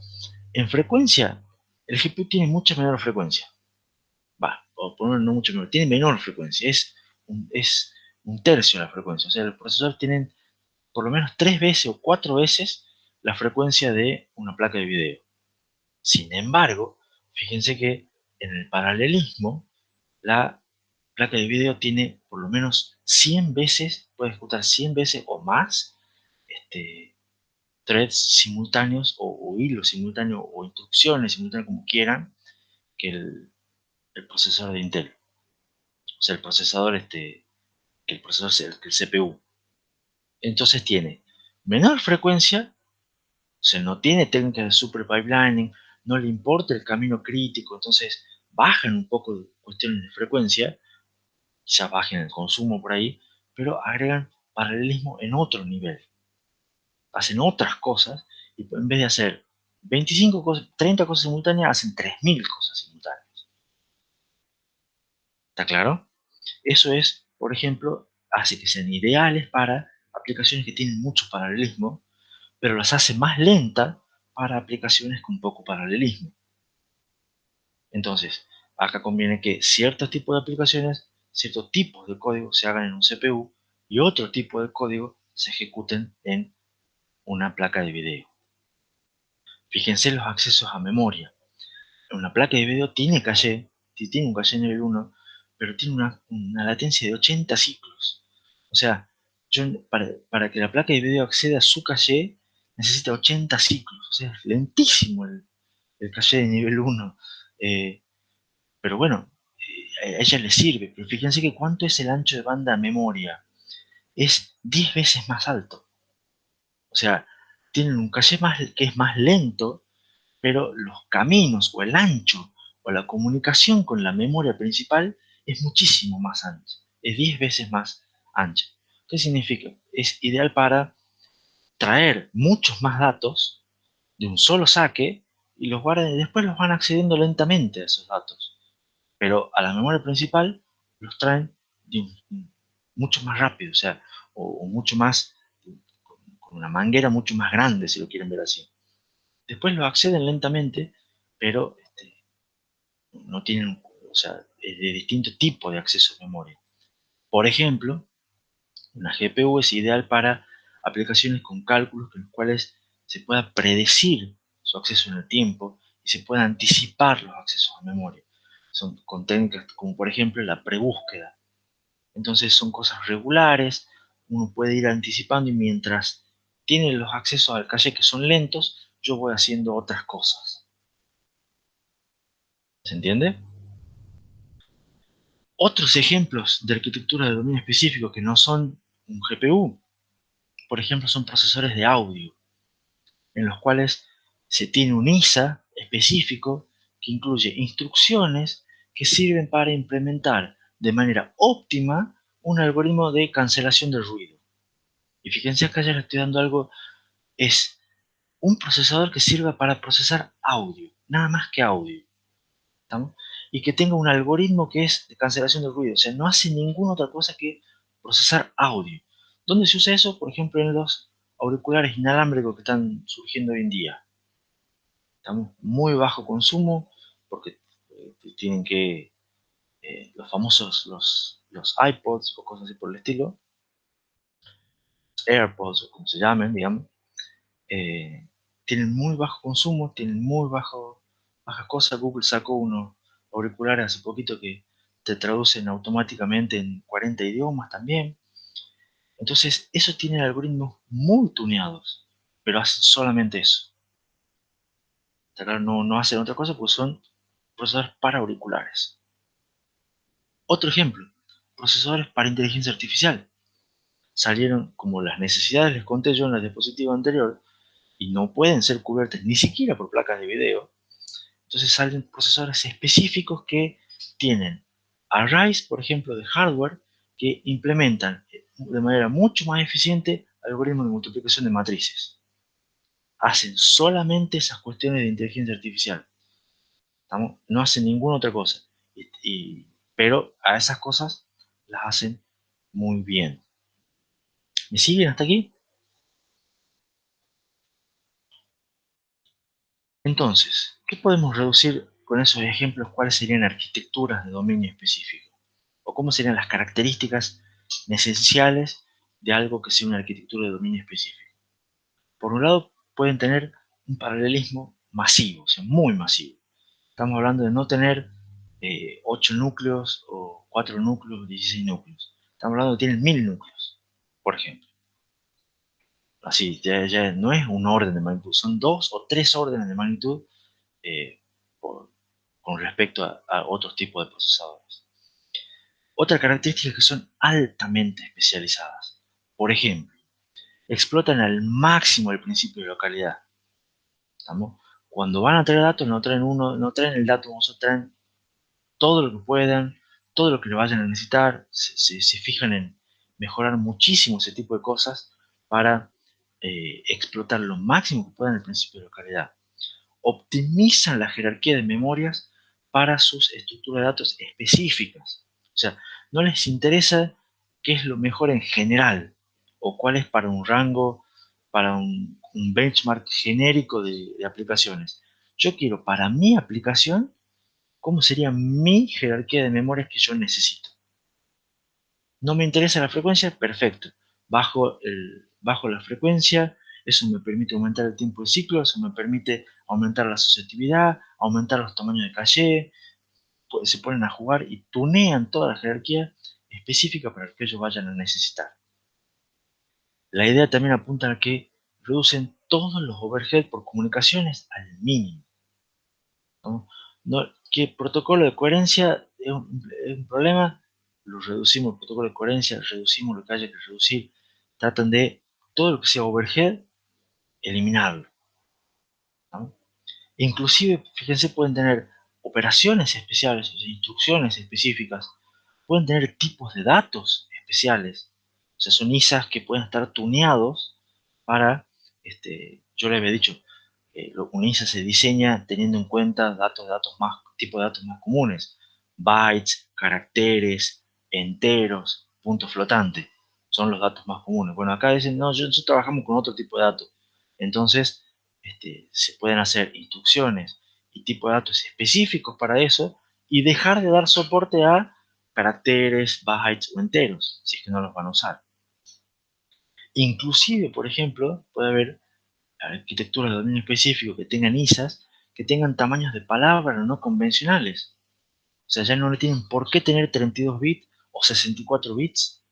en frecuencia, el GPU tiene mucha menor frecuencia. O ponerlo no mucho menor, tiene menor frecuencia, es un tercio de la frecuencia. O sea, el procesador tiene por lo menos 3 veces o 4 veces la frecuencia de una placa de video. Sin embargo, fíjense que en el paralelismo, la placa de video tiene por lo menos 100 veces, puede ejecutar 100 veces o más threads simultáneos o hilos simultáneos o instrucciones simultáneas como quieran que el procesador de Intel. O sea, el procesador, que el CPU. Entonces tiene menor frecuencia, o sea, no tiene técnicas de super pipelining, no le importa el camino crítico, entonces bajan un poco de cuestiones de frecuencia, ya bajen el consumo por ahí, pero agregan paralelismo en otro nivel. Hacen otras cosas y en vez de hacer 25 cosas, 30 cosas simultáneas, hacen 3000 cosas simultáneas. ¿Está claro? Eso es, por ejemplo, hace que sean ideales para aplicaciones que tienen mucho paralelismo, pero las hace más lentas para aplicaciones con poco paralelismo. Entonces, acá conviene que ciertos tipos de aplicaciones, ciertos tipos de código se hagan en un CPU y otro tipo de código se ejecuten en una placa de video. Fíjense los accesos a memoria. Una placa de video tiene caché, tiene un caché nivel 1, pero tiene una latencia de 80 ciclos. O sea, para que la placa de video acceda a su caché, necesita 80 ciclos. O sea, es lentísimo el caché de nivel 1. Pero bueno, a ella le sirve. Pero fíjense que cuánto es el ancho de banda memoria. Es 10 veces más alto. O sea, tienen un caché que es más lento, pero los caminos o el ancho o la comunicación con la memoria principal es muchísimo más ancha, es 10 veces más ancha. ¿Qué significa? Es ideal para traer muchos más datos de un solo saque y los guardan y después los van accediendo lentamente a esos datos. Pero a la memoria principal los traen mucho más rápido, o sea, o mucho más, con una manguera mucho más grande, si lo quieren ver así. Después lo acceden lentamente, pero no tienen, o sea, de distinto tipo de acceso a memoria. Por ejemplo, una GPU es ideal para aplicaciones con cálculos en los cuales se pueda predecir su acceso en el tiempo y se pueda anticipar los accesos a memoria. Son con técnicas como por ejemplo la prebúsqueda. Entonces son cosas regulares, uno puede ir anticipando y mientras tiene los accesos al caché que son lentos, yo voy haciendo otras cosas. ¿Se entiende? Otros ejemplos de arquitectura de dominio específico que no son un GPU, por ejemplo, son procesadores de audio, en los cuales se tiene un ISA específico que incluye instrucciones que sirven para implementar de manera óptima un algoritmo de cancelación del ruido. Y fíjense acá ya le estoy dando algo, es un procesador que sirva para procesar audio, nada más que audio. ¿Estamos? Y que tenga un algoritmo que es de cancelación de ruido. O sea, no hace ninguna otra cosa que procesar audio. ¿Dónde se usa eso? Por ejemplo, en los auriculares inalámbricos que están surgiendo hoy en día. Estamos muy bajo consumo porque tienen que, los famosos, los iPods o cosas así por el estilo, AirPods o como se llamen, digamos, eh, tienen muy bajo consumo, tienen muy bajas cosas. Google sacó unos auriculares hace poquito que te traducen automáticamente en 40 idiomas también. Entonces, eso tiene algoritmos muy tuneados, pero hacen solamente eso. Claro, no hacen otra cosa porque son procesadores para auriculares. Otro ejemplo, procesadores para inteligencia artificial. Salieron como las necesidades, les conté yo en la diapositiva anterior, y no pueden ser cubiertas ni siquiera por placas de video. Entonces salen procesadores específicos que tienen arrays, por ejemplo, de hardware, que implementan de manera mucho más eficiente algoritmos de multiplicación de matrices. Hacen solamente esas cuestiones de inteligencia artificial. ¿Estamos? No hacen ninguna otra cosa. Pero a esas cosas las hacen muy bien. ¿Me siguen hasta aquí? Entonces, ¿qué podemos reducir con esos ejemplos? ¿Cuáles serían arquitecturas de dominio específico? ¿O cómo serían las características esenciales de algo que sea una arquitectura de dominio específico? Por un lado, pueden tener un paralelismo masivo, o sea, muy masivo. Estamos hablando de no tener 8 núcleos o 4 núcleos, 16 núcleos. Estamos hablando de que tienen 1000 núcleos, por ejemplo. Así, ya no es un orden de magnitud, son 2 o 3 órdenes de magnitud eh, por- con respecto a otros tipos de procesadores. Otra característica es que son altamente especializadas. Por ejemplo, explotan al máximo el principio de localidad. ¿Estamos? Cuando van a traer datos, no traen uno, no traen el dato, traen todo lo que puedan, todo lo que le vayan a necesitar, se fijan en mejorar muchísimo ese tipo de cosas para explotar lo máximo que puedan el principio de localidad. Optimizan la jerarquía de memorias para sus estructuras de datos específicas. O sea, no les interesa qué es lo mejor en general o cuál es para un rango, para un benchmark genérico de aplicaciones. Yo quiero para mi aplicación cómo sería mi jerarquía de memorias que yo necesito. No me interesa la frecuencia, perfecto. Bajo la frecuencia, eso me permite aumentar el tiempo de ciclo, eso me permite aumentar la asociatividad, aumentar los tamaños de caché, pues se ponen a jugar y tunean toda la jerarquía específica para que ellos vayan a necesitar. La idea también apunta a que reducen todos los overhead por comunicaciones al mínimo, ¿no? ¿Qué protocolo de coherencia es un problema? Lo reducimos, el protocolo de coherencia, reducimos lo que haya que reducir. Tratan de todo lo que sea overhead, eliminarlo, ¿no? Inclusive, fíjense, pueden tener operaciones especiales, o sea, instrucciones específicas, pueden tener tipos de datos especiales, o sea, son ISAs que pueden estar tuneados para, yo les había dicho, un ISA se diseña teniendo en cuenta tipos de datos más comunes, bytes, caracteres, enteros, puntos flotantes, son los datos más comunes. Bueno, acá dicen, no, nosotros trabajamos con otro tipo de datos, entonces se pueden hacer instrucciones y tipos de datos específicos para eso y dejar de dar soporte a caracteres, bytes o enteros, si es que no los van a usar. Inclusive, por ejemplo, puede haber arquitecturas de dominio específico que tengan ISAs, que tengan tamaños de palabra no convencionales. O sea, ya no le tienen por qué tener 32 bits o 64 bits.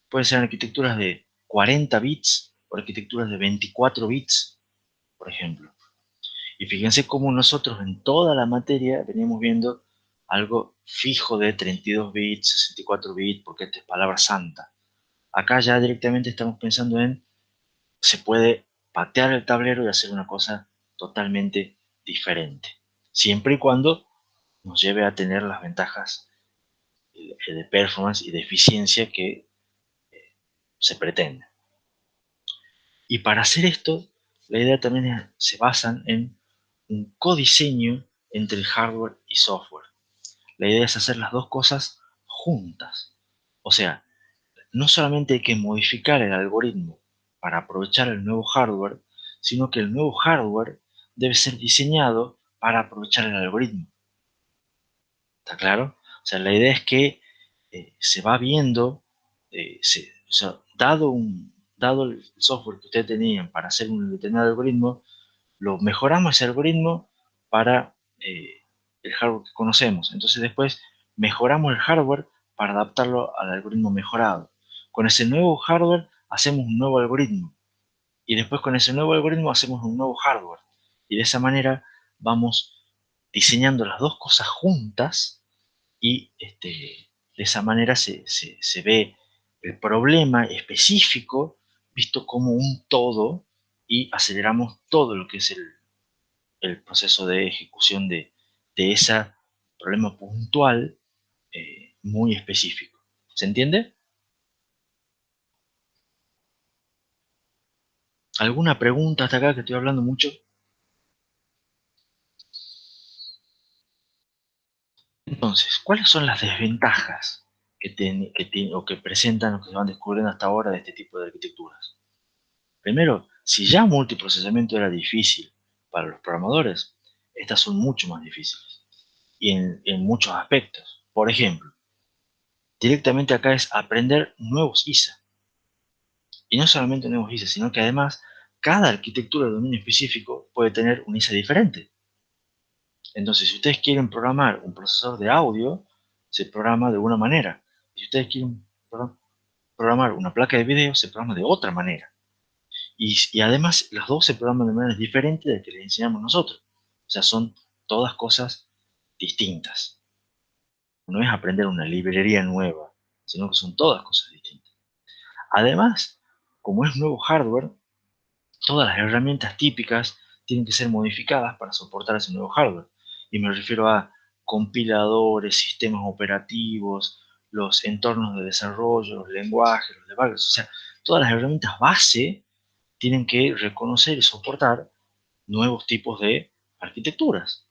Pueden ser arquitecturas de 40 bits o arquitecturas de 24 bits, por ejemplo. Y fíjense cómo nosotros en toda la materia venimos viendo algo fijo de 32 bits, 64 bits, porque esta es palabra santa. Acá ya directamente estamos pensando en, se puede patear el tablero y hacer una cosa totalmente diferente. Siempre y cuando nos lleve a tener las ventajas de performance y de eficiencia que se pretende. Y para hacer esto, la idea también se basa en un codiseño entre hardware y software. La idea es hacer las dos cosas juntas. O sea, no solamente hay que modificar el algoritmo para aprovechar el nuevo hardware, sino que el nuevo hardware debe ser diseñado para aprovechar el algoritmo. ¿Está claro? O sea, la idea es que se va viendo, o sea, dado el software que ustedes tenían para hacer un determinado algoritmo, lo mejoramos ese algoritmo para el hardware que conocemos. Entonces después mejoramos el hardware para adaptarlo al algoritmo mejorado. Con ese nuevo hardware hacemos un nuevo algoritmo y después con ese nuevo algoritmo hacemos un nuevo hardware. Y de esa manera vamos diseñando las dos cosas juntas y de esa manera se ve el problema específico visto como un todo y aceleramos todo lo que es el proceso de ejecución de ese problema puntual muy específico. ¿Se entiende? ¿Alguna pregunta hasta acá que estoy hablando mucho? Entonces, ¿cuáles son las desventajas o que presentan o que se van descubriendo hasta ahora de este tipo de arquitecturas? Primero, si ya multiprocesamiento era difícil para los programadores, estas son mucho más difíciles y en muchos aspectos. Por ejemplo, directamente acá es aprender nuevos ISA. Y no solamente nuevos ISA, sino que además cada arquitectura de dominio específico puede tener un ISA diferente. Entonces, si ustedes quieren programar un procesador de audio, se programa de una manera. Si ustedes quieren programar una placa de video, se programa de otra manera. Y además, los dos se programan de maneras diferentes de que les enseñamos nosotros. O sea, son todas cosas distintas. No es aprender una librería nueva, sino que son todas cosas distintas. Además, como es nuevo hardware, todas las herramientas típicas tienen que ser modificadas para soportar ese nuevo hardware. Y me refiero a compiladores, sistemas operativos, los entornos de desarrollo, los lenguajes, los debuggers. O sea, todas las herramientas base tienen que reconocer y soportar nuevos tipos de arquitecturas,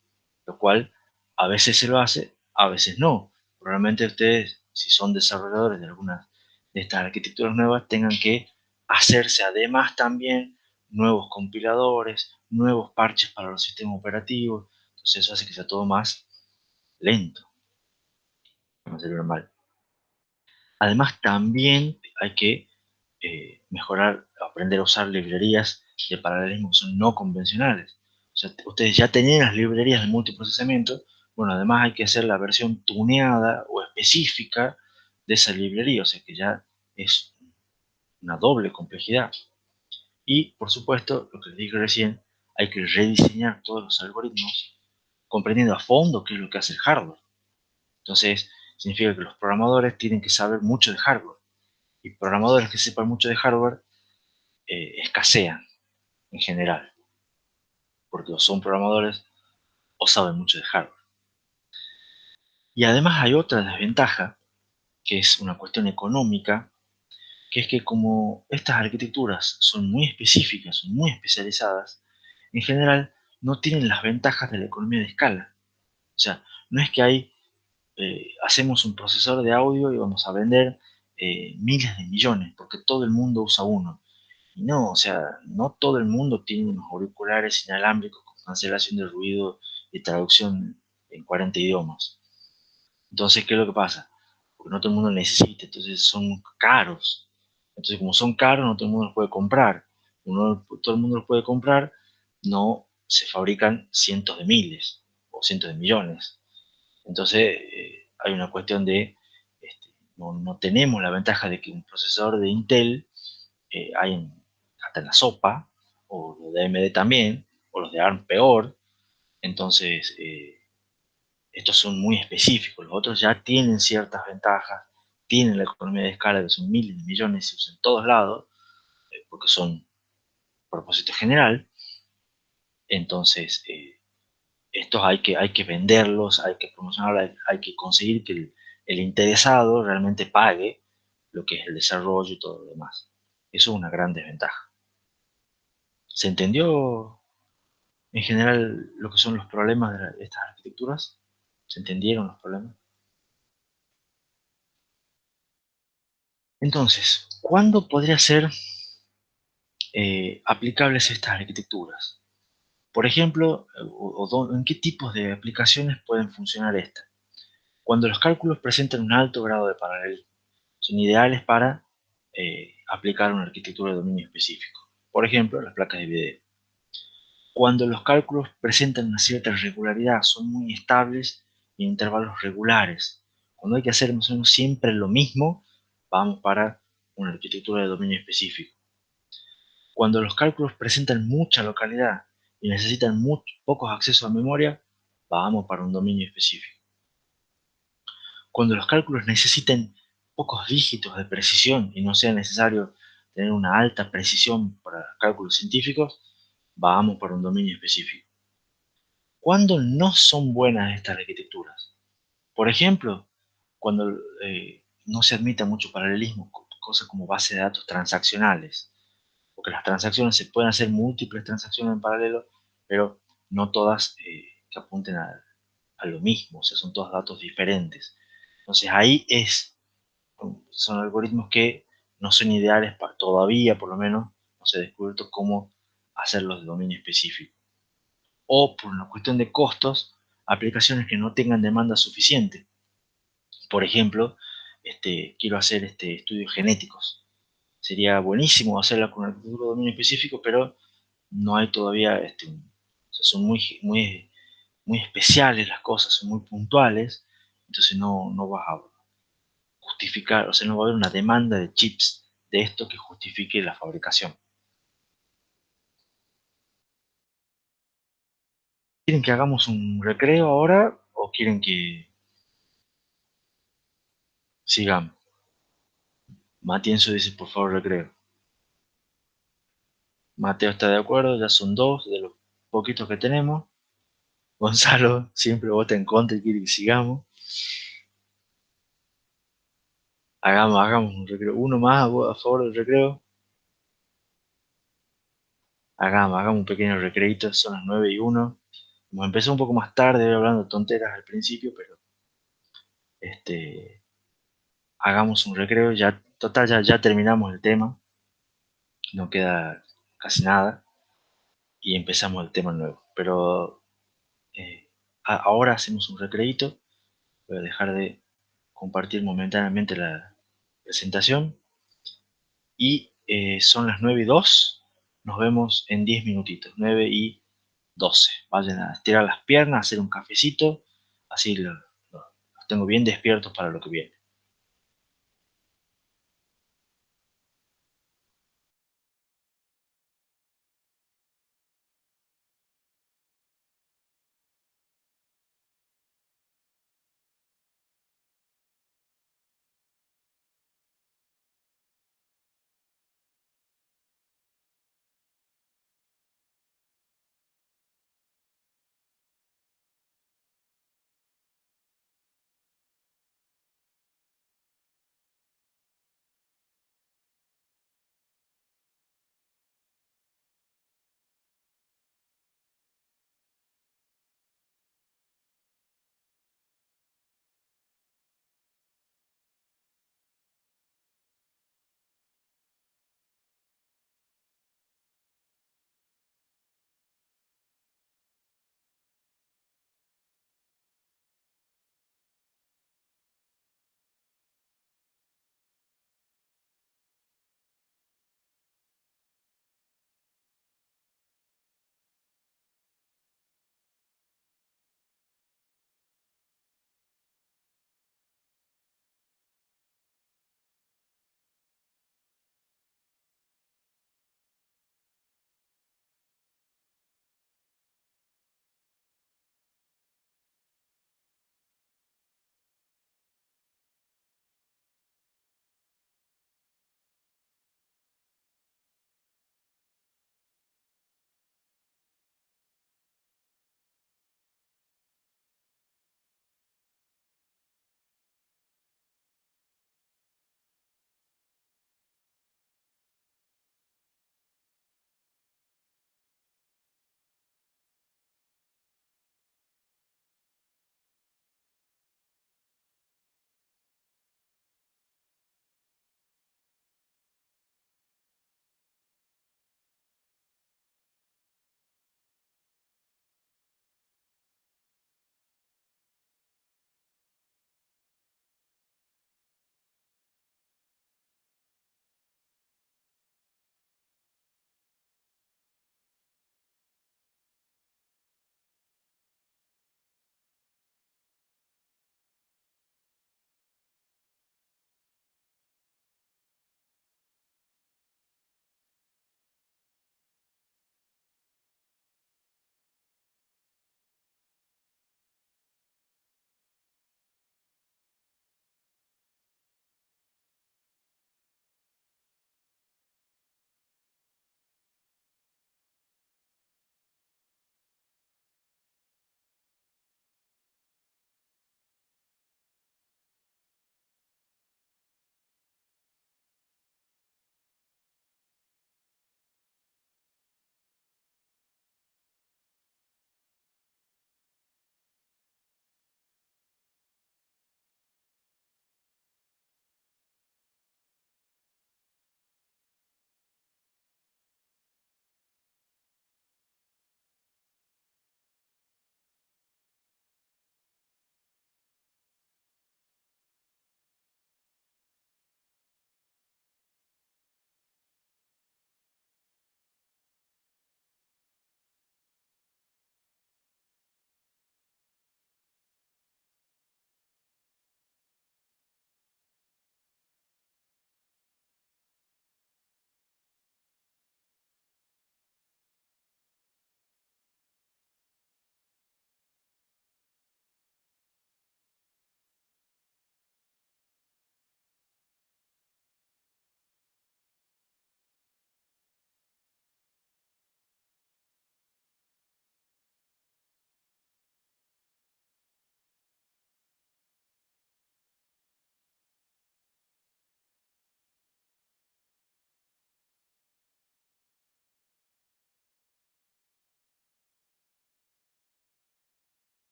lo cual a veces se lo hace, a veces no. Probablemente ustedes, si son desarrolladores de algunas de estas arquitecturas nuevas, tengan que hacerse además también nuevos compiladores, nuevos parches para los sistemas operativos. Entonces eso hace que sea todo más lento, no sería normal. Además también hay que mejorar, aprender a usar librerías de paralelismo que son no convencionales. O sea, ustedes ya tenían las librerías de multiprocesamiento, bueno, además hay que hacer la versión tuneada o específica de esa librería, o sea que ya es una doble complejidad. Y, por supuesto, lo que les dije recién, hay que rediseñar todos los algoritmos comprendiendo a fondo qué es lo que hace el hardware. Entonces, significa que los programadores tienen que saber mucho de hardware. Y programadores que sepan mucho de hardware escasean en general, porque o son programadores o saben mucho de hardware. Y además hay otra desventaja, que es una cuestión económica, que es que como estas arquitecturas son muy específicas, son muy especializadas, en general no tienen las ventajas de la economía de escala. O sea, no es que hacemos un procesador de audio y vamos a vender miles de millones, porque todo el mundo usa uno. No, o sea, no todo el mundo tiene unos auriculares inalámbricos con cancelación de ruido y traducción en 40 idiomas. Entonces, ¿qué es lo que pasa? Porque no todo el mundo necesita, entonces son caros. Entonces, como son caros, no todo el mundo los puede comprar. Como no todo el mundo los puede comprar, no se fabrican cientos de miles o cientos de millones. Entonces, hay una cuestión de, no tenemos la ventaja de que un procesador de Intel hay hasta en la sopa, o los de AMD también, o los de ARM peor. Entonces, estos son muy específicos. Los otros ya tienen ciertas ventajas, tienen la economía de escala, que son miles de millones, se usan en todos lados, porque son propósito general. Entonces, estos hay que venderlos, hay que promocionarlos, hay que conseguir que el interesado realmente pague lo que es el desarrollo y todo lo demás. Eso es una gran desventaja. ¿Se entendió en general lo que son los problemas de estas arquitecturas? ¿Se entendieron los problemas? Entonces, ¿cuándo podría ser aplicables estas arquitecturas? Por ejemplo, ¿en qué tipos de aplicaciones pueden funcionar estas? Cuando los cálculos presentan un alto grado de paralelismo, son ideales para aplicar una arquitectura de dominio específico. Por ejemplo, las placas de video. Cuando los cálculos presentan una cierta regularidad, son muy estables en intervalos regulares. Cuando hay que hacer más o menos siempre lo mismo, vamos para una arquitectura de dominio específico. Cuando los cálculos presentan mucha localidad y necesitan pocos accesos a memoria, vamos para un dominio específico. Cuando los cálculos necesiten pocos dígitos de precisión y no sea necesario tener una alta precisión para cálculos científicos, vamos para un dominio específico. ¿Cuándo no son buenas estas arquitecturas? Por ejemplo, cuando no se admite mucho paralelismo, cosas como bases de datos transaccionales, porque las transacciones se pueden hacer múltiples transacciones en paralelo, pero no todas que apunten a lo mismo, o sea, son todos datos diferentes. Entonces ahí son algoritmos que no son ideales para todavía, por lo menos, no se ha descubierto cómo hacerlos de dominio específico. o por una cuestión de costos, aplicaciones que no tengan demanda suficiente. Por ejemplo, quiero hacer estudios genéticos. Sería buenísimo hacerla con un dominio específico, pero no hay todavía, o sea, son muy especiales las cosas, son muy puntuales, entonces no vas a justificar, o sea, no va a haber una demanda de chips de esto que justifique la fabricación. ¿Quieren que hagamos un recreo ahora o quieren que sigamos? Matienzo dice, por favor, recreo. Mateo está de acuerdo, ya son dos de los poquitos que tenemos. Gonzalo siempre vota en contra y quiere que sigamos. Hagamos un recreo. Uno más a favor del recreo. Hagamos un pequeño recreito, son las 9:01. Como empezó un poco más tarde, hablando tonteras al principio, pero este, hagamos un recreo. Ya, total, ya terminamos el tema. No queda casi nada. Y empezamos el tema nuevo. Pero ahora hacemos un recreito. Voy a dejar de compartir momentáneamente la presentación. Y son las 9:02. Nos vemos en 10 minutitos. 9:12. Vayan a estirar las piernas, a hacer un cafecito. Así los tengo bien despiertos para lo que viene.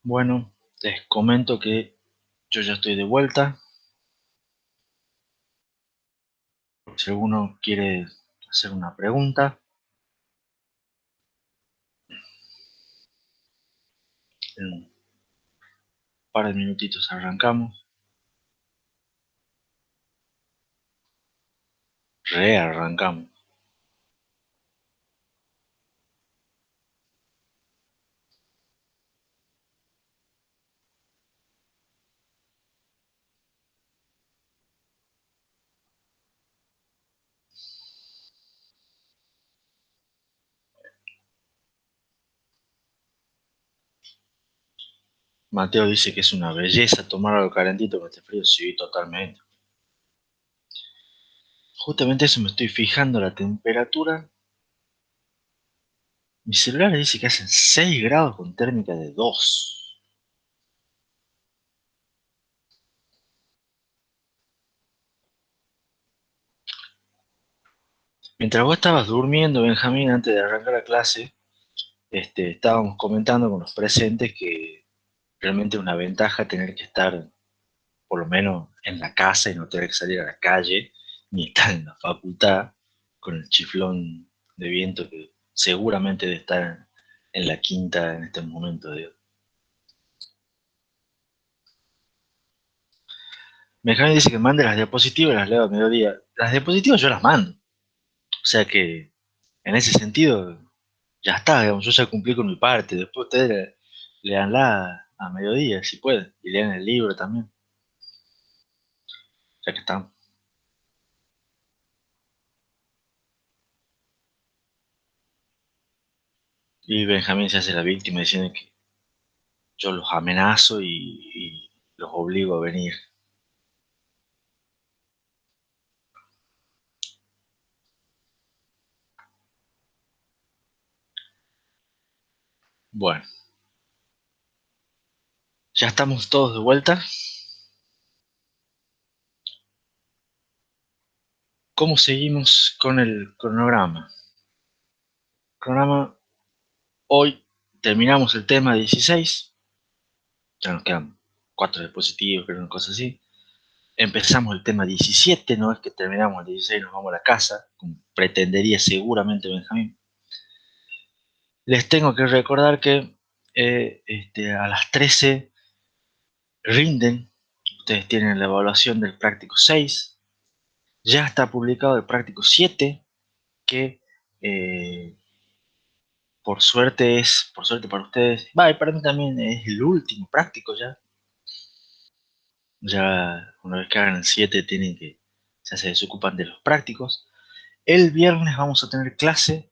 Bueno, les comento que yo ya estoy de vuelta. Si alguno quiere hacer una pregunta, en un par de minutitos arrancamos. Rearrancamos. Mateo dice que es una belleza tomar algo calentito con este frío. Sí, totalmente. Justamente eso me estoy fijando, la temperatura. Mi celular dice que hacen 6 grados con térmica de 2. Mientras vos estabas durmiendo, Benjamín, antes de arrancar la clase, estábamos comentando con los presentes que realmente es una ventaja tener que estar por lo menos en la casa y no tener que salir a la calle, ni estar en la facultad con el chiflón de viento que seguramente debe estar en la quinta en este momento. Benjamín dice que mande las diapositivas y las leo a mediodía. Las diapositivas yo las mando. O sea que en ese sentido ya está, digamos, yo ya cumplí con mi parte. Después ustedes leanla a mediodía, si pueden, y lean el libro también, ya que están. Y Benjamín se hace la víctima diciendo que yo los amenazo y los obligo a venir. Bueno, ya estamos todos de vuelta. ¿Cómo seguimos con el cronograma? Cronograma, hoy terminamos el tema 16, ya nos quedan 4 diapositivos, creo, una cosa así. Empezamos el tema 17, no es que terminamos el 16 y nos vamos a la casa, como pretendería seguramente Benjamín. Les tengo que recordar que a las 13 rinden, ustedes tienen la evaluación del práctico 6, ya está publicado el práctico 7, que eh, por suerte para ustedes, va, y para mí también es el último práctico ya. Ya una vez que hagan el 7 tienen que, ya se desocupan de los prácticos. El viernes vamos a tener clase,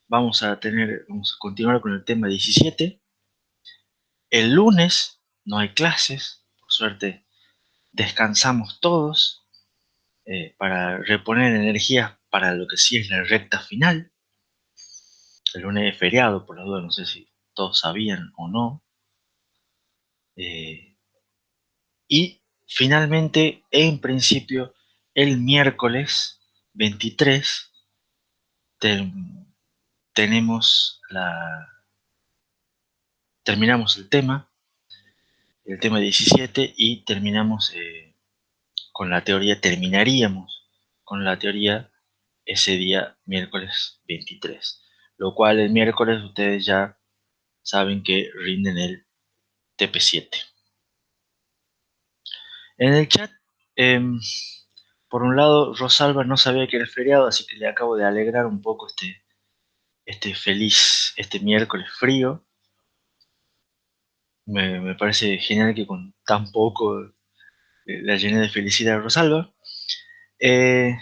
vamos a continuar con el tema 17. El lunes no hay clases, por suerte descansamos todos para reponer energías para lo que sí es la recta final. El lunes es feriado, por la duda, no sé si todos sabían o no. Eh, y finalmente, en principio, el miércoles 23 te- tenemos terminamos el tema 17 y terminaríamos con la teoría ese día miércoles 23. Lo cual el miércoles ustedes ya saben que rinden el TP7. En el chat, em, por un lado, Rosalba no sabía que era feriado, así que le acabo de alegrar un poco este miércoles frío. Me parece genial que con tan poco la llené de felicidad a Rosalba. Eh,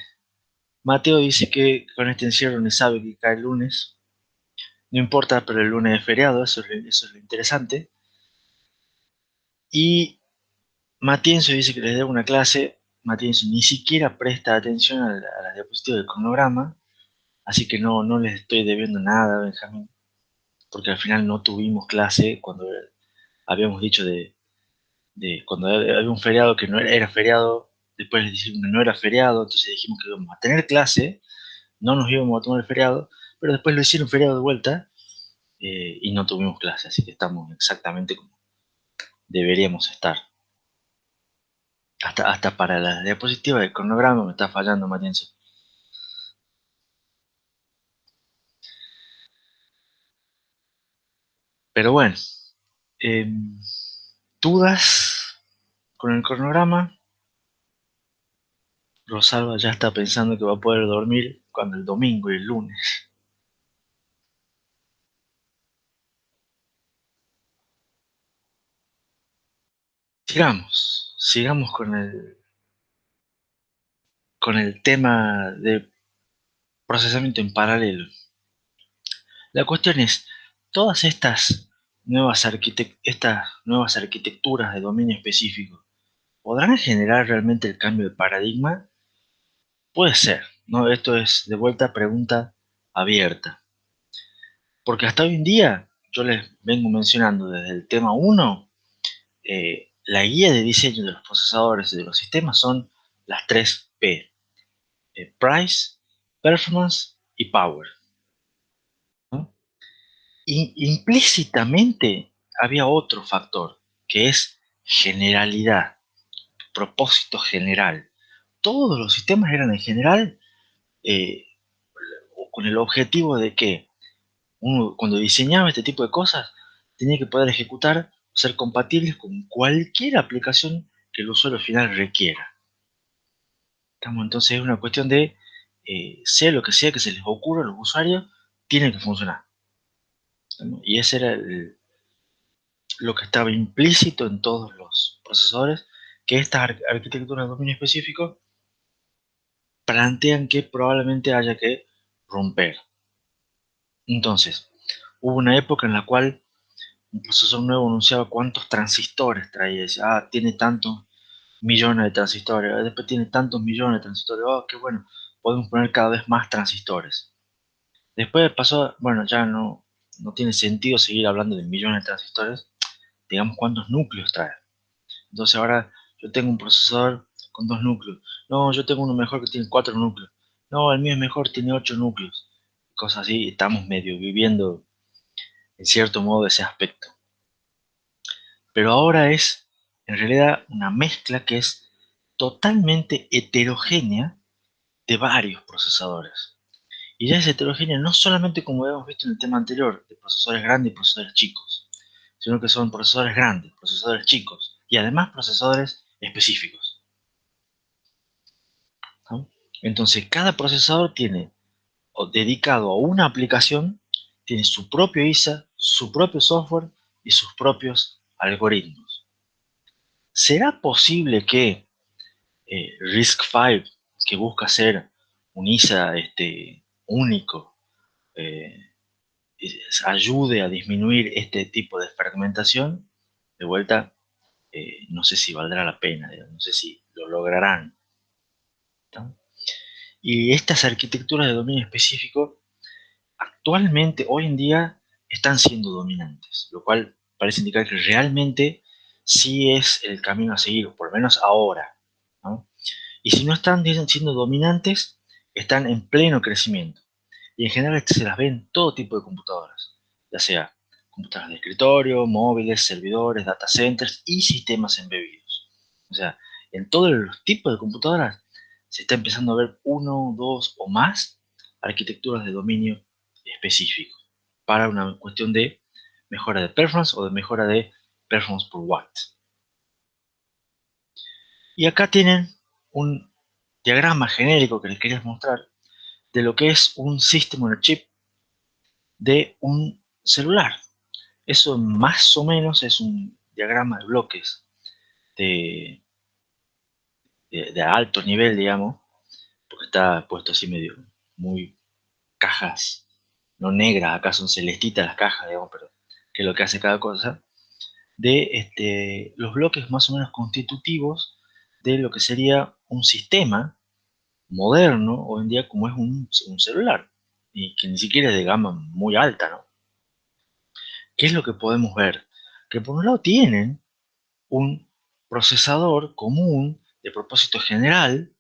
Mateo dice que con este encierro ni sabe que cae el lunes. No importa, pero el lunes es feriado, eso es lo interesante. Y Matienzo dice que les debo una clase. Matienzo ni siquiera presta atención a la diapositiva del cronograma, así que no les estoy debiendo nada, Benjamín, porque al final no tuvimos clase cuando habíamos dicho cuando había un feriado que no era feriado, después les dijimos que no era feriado, entonces dijimos que íbamos a tener clase, no nos íbamos a tomar el feriado, pero después lo hicieron feriado de vuelta y no tuvimos clase, así que estamos exactamente como deberíamos estar. Hasta para las diapositivas del cronograma me está fallando, Matienzo. Pero bueno, eh, dudas con el cronograma. Rosalba ya está pensando que va a poder dormir cuando el domingo y el lunes. Sigamos con el tema de procesamiento en paralelo. La cuestión es, todas estas nuevas arquitecturas de dominio específico, ¿podrán generar realmente el cambio de paradigma? Puede ser, ¿no? Esto es de vuelta pregunta abierta. Porque hasta hoy en día, yo les vengo mencionando desde el tema uno, la guía de diseño de los procesadores y de los sistemas son las tres P: Price, Performance y Power, ¿no? Y implícitamente había otro factor, que es generalidad, propósito general. Todos los sistemas eran en general eh, con el objetivo de que uno, cuando diseñaba este tipo de cosas, tenía que poder ejecutar, ser compatibles con cualquier aplicación que el usuario final requiera. Entonces es una cuestión de, sea lo que sea que se les ocurra a los usuarios, tiene que funcionar. Y ese era lo que estaba implícito en todos los procesadores, que estas arquitecturas de dominio específico plantean que probablemente haya que romper. Entonces, hubo una época en la cual un procesador nuevo anunciaba cuántos transistores traía. Decía, tiene tantos millones de transistores, después tiene tantos millones de transistores, qué bueno, podemos poner cada vez más transistores. Después pasó, bueno, ya no tiene sentido seguir hablando de millones de transistores, digamos cuántos núcleos trae. Entonces ahora yo tengo un procesador con dos núcleos. No, yo tengo uno mejor que tiene cuatro núcleos. No, el mío es mejor, tiene ocho núcleos. Cosas así, estamos medio viviendo en cierto modo ese aspecto. Pero ahora es en realidad una mezcla que es totalmente heterogénea de varios procesadores. Y ya es heterogénea no solamente como hemos visto en el tema anterior, de procesadores grandes y procesadores chicos, sino que son procesadores grandes, procesadores chicos y además procesadores específicos, ¿no? Entonces, cada procesador tiene, o dedicado a una aplicación, tiene su propio ISA, su propio software y sus propios algoritmos. ¿Será posible que RISC-V, que busca ser un ISA único, eh, ayude a disminuir este tipo de fragmentación? De vuelta, no sé si valdrá la pena, no sé si lo lograrán, ¿no? Y estas arquitecturas de dominio específico actualmente, hoy en día, están siendo dominantes, lo cual parece indicar que realmente sí es el camino a seguir, por lo menos ahora, ¿no? Y si no están siendo dominantes, están en pleno crecimiento. Y en general se las ve en todo tipo de computadoras, ya sea computadoras de escritorio, móviles, servidores, data centers y sistemas embebidos. O sea, en todos los tipos de computadoras se está empezando a ver uno, dos o más arquitecturas de dominio específico para una cuestión de mejora de performance o de mejora de performance por watt. Y acá tienen un diagrama genérico que les quería mostrar de lo que es un System on a Chip de un celular. Eso más o menos es un diagrama de bloques de, de alto nivel, digamos, porque está puesto así medio, muy cajas, no negras, acá son celestitas las cajas, digamos, pero que es lo que hace cada cosa, de los bloques más o menos constitutivos de lo que sería un sistema moderno hoy en día como es un celular, y que ni siquiera es de gama muy alta, ¿no? ¿Qué es lo que podemos ver? Que por un lado tienen un procesador común de propósito general,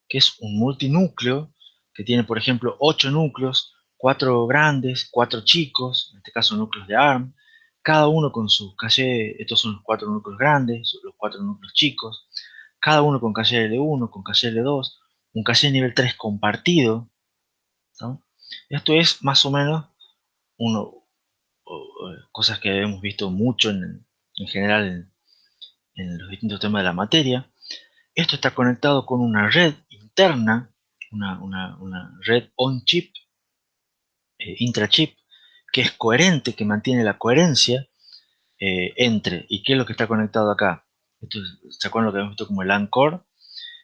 que es un multinúcleo, que tiene, por ejemplo, 8 núcleos, 4 grandes, 4 chicos, en este caso núcleos de ARM, cada uno con su caché. Estos son los 4 núcleos grandes, los 4 núcleos chicos, cada uno con caché L1, con caché L2, un caché nivel 3 compartido, ¿no? Esto es más o menos uno, cosas que hemos visto mucho en general en los distintos temas de la materia. Esto está conectado con una red interna, una red on-chip, intra-chip, que es coherente, que mantiene la coherencia entre, ¿y qué es lo que está conectado acá? Esto ¿se acuerdan lo que hemos visto como el LAN core?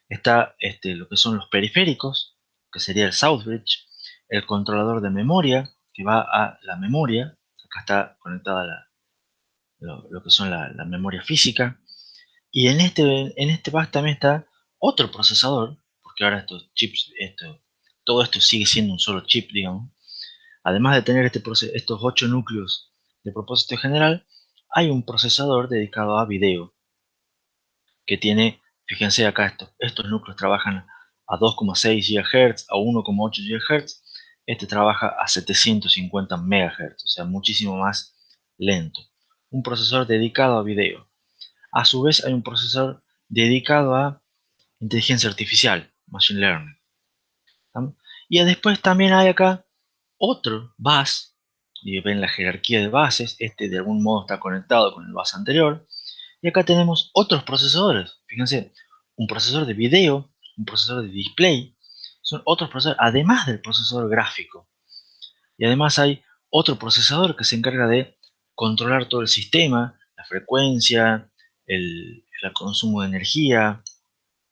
Está lo que son los periféricos, que sería el Southbridge, el controlador de memoria, que va a la memoria, acá está conectada lo que son la memoria física, y en este bus también está otro procesador, porque ahora estos chips, todo esto sigue siendo un solo chip, digamos. Además de tener estos 8 núcleos de propósito general, hay un procesador dedicado a video, que tiene, fíjense acá, estos núcleos trabajan a 2,6 GHz, a 1,8 GHz, este trabaja a 750 MHz, o sea, muchísimo más lento. Un procesador dedicado a video. A su vez hay un procesador dedicado a inteligencia artificial, machine learning. ¿Tá? Y después también hay acá otro bus, y ven la jerarquía de bases, este de algún modo está conectado con el bus anterior, y acá tenemos otros procesadores, fíjense, un procesador de video, un procesador de display, son otros procesadores, además del procesador gráfico. Y además hay otro procesador que se encarga de controlar todo el sistema, la frecuencia, el consumo de energía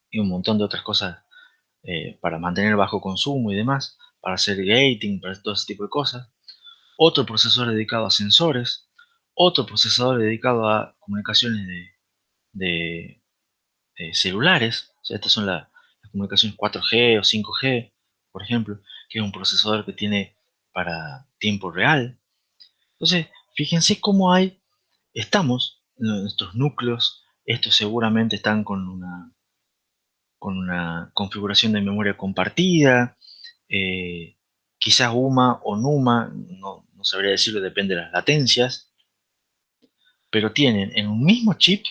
y un montón de otras cosas para mantener bajo consumo y demás, para hacer gating, para todo ese tipo de cosas. Otro procesador dedicado a sensores, otro procesador dedicado a comunicaciones de, de celulares. O sea, estas son las comunicaciones 4G o 5G, por ejemplo, que es un procesador que tiene para tiempo real. Entonces, fíjense cómo estamos en nuestros núcleos, estos seguramente están con una configuración de memoria compartida, eh, quizás UMA o NUMA, no sabría decirlo, depende de las latencias, pero tienen en un mismo chip,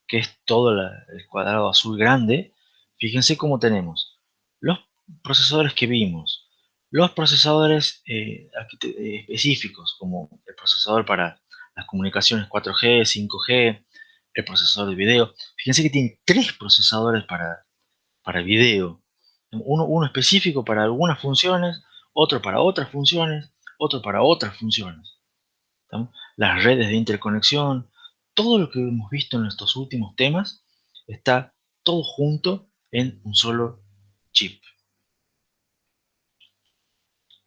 que es todo el cuadrado azul grande, fíjense cómo tenemos los procesadores que vimos, los procesadores específicos, como el procesador para las comunicaciones 4G, 5G, el procesador de video. Fíjense que tiene 3 procesadores para video. Uno específico para algunas funciones, otro para otras funciones, otro para otras funciones. ¿Estamos? Las redes de interconexión, todo lo que hemos visto en estos últimos temas, está todo junto en un solo chip.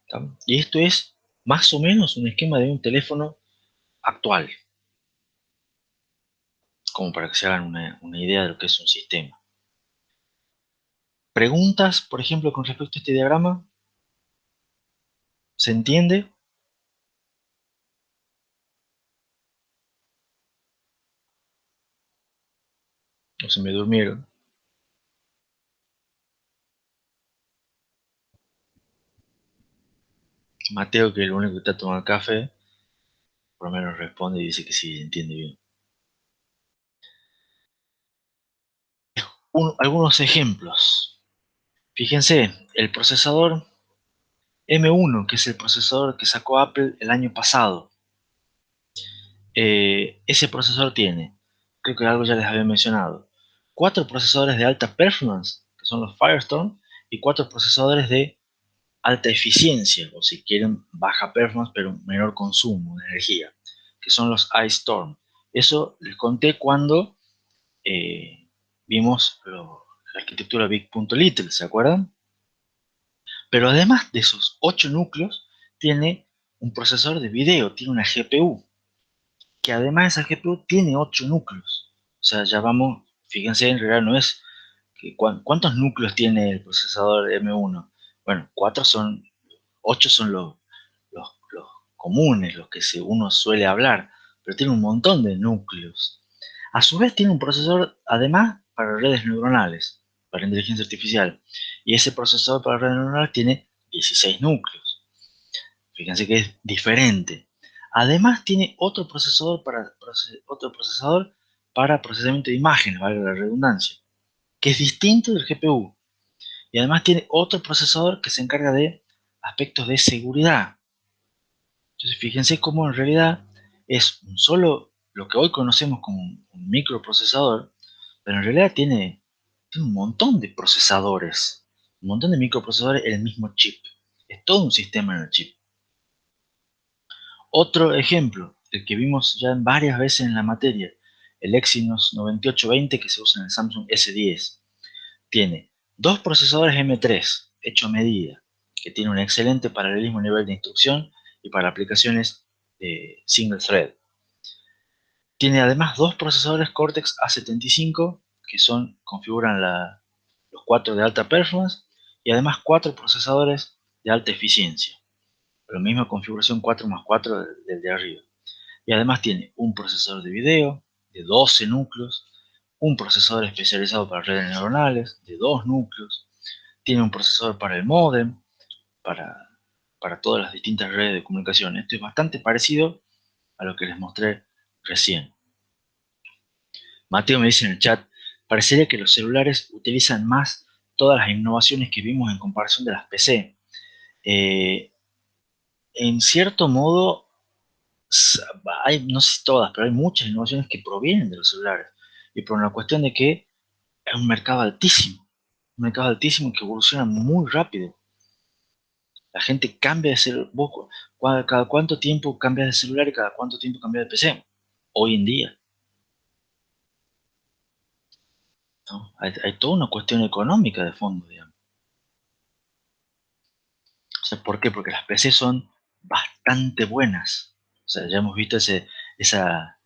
¿Estamos? Y esto es más o menos un esquema de un teléfono actual, como para que se hagan una idea de lo que es un sistema. ¿Preguntas, por ejemplo, con respecto a este diagrama? ¿Se entiende? ¿O se me durmieron? Mateo, que es el único que está tomando café, por lo menos responde y dice que sí, entiende bien. Algunos ejemplos. Fíjense, el procesador M1, que es el procesador que sacó Apple el año pasado. Ese procesador tiene, creo que algo ya les había mencionado, 4 procesadores de alta performance, que son los Firestorm, y 4 procesadores de alta eficiencia, o si quieren baja performance pero menor consumo de energía, que son los Ice Storm. Eso les conté cuando vimos la arquitectura Big.Little, ¿se acuerdan? Pero además de esos 8 núcleos, tiene un procesador de video, tiene una GPU, que además esa GPU tiene 8 núcleos. O sea, ya vamos, fíjense, en realidad no es que cuántos núcleos tiene el procesador M1. Bueno, 8 son los comunes, los que uno suele hablar, pero tiene un montón de núcleos. A su vez tiene un procesador, además, para redes neuronales, para inteligencia artificial. Y ese procesador para redes neuronales tiene 16 núcleos. Fíjense que es diferente. Además tiene otro procesador para procesamiento de imágenes, valga la redundancia, que es distinto del GPU. Y además tiene otro procesador que se encarga de aspectos de seguridad. Entonces fíjense cómo en realidad es un solo, lo que hoy conocemos como un microprocesador, pero en realidad tiene un montón de procesadores, un montón de microprocesadores en el mismo chip. Es todo un sistema en el chip. Otro ejemplo, el que vimos ya varias veces en la materia, el Exynos 9820 que se usa en el Samsung S10. Tiene dos procesadores M3 hecho a medida, que tiene un excelente paralelismo a nivel de instrucción y para aplicaciones single thread. Tiene además dos procesadores Cortex A75 que configuran los 4 de alta performance y además 4 procesadores de alta eficiencia. La misma configuración 4+4 del de arriba. Y además tiene un procesador de video de 12 núcleos, un procesador especializado para redes neuronales de 2 núcleos, tiene un procesador para el módem, para, para todas las distintas redes de comunicación. Esto es bastante parecido a lo que les mostré recién. Mateo me dice en el chat, parecería que los celulares utilizan más todas las innovaciones que vimos en comparación de las PC. En cierto modo, hay, no sé si todas, pero hay muchas innovaciones que provienen de los celulares. Y por una cuestión de que es un mercado altísimo que evoluciona muy rápido. La gente cambia de celular. ¿Cada cuánto tiempo cambias de celular y cada cuánto tiempo cambias de PC? Hoy en día, ¿no? Hay toda una cuestión económica de fondo, digamos. O sea, ¿por qué? Porque las PC son bastante buenas. O sea, ya hemos visto esa,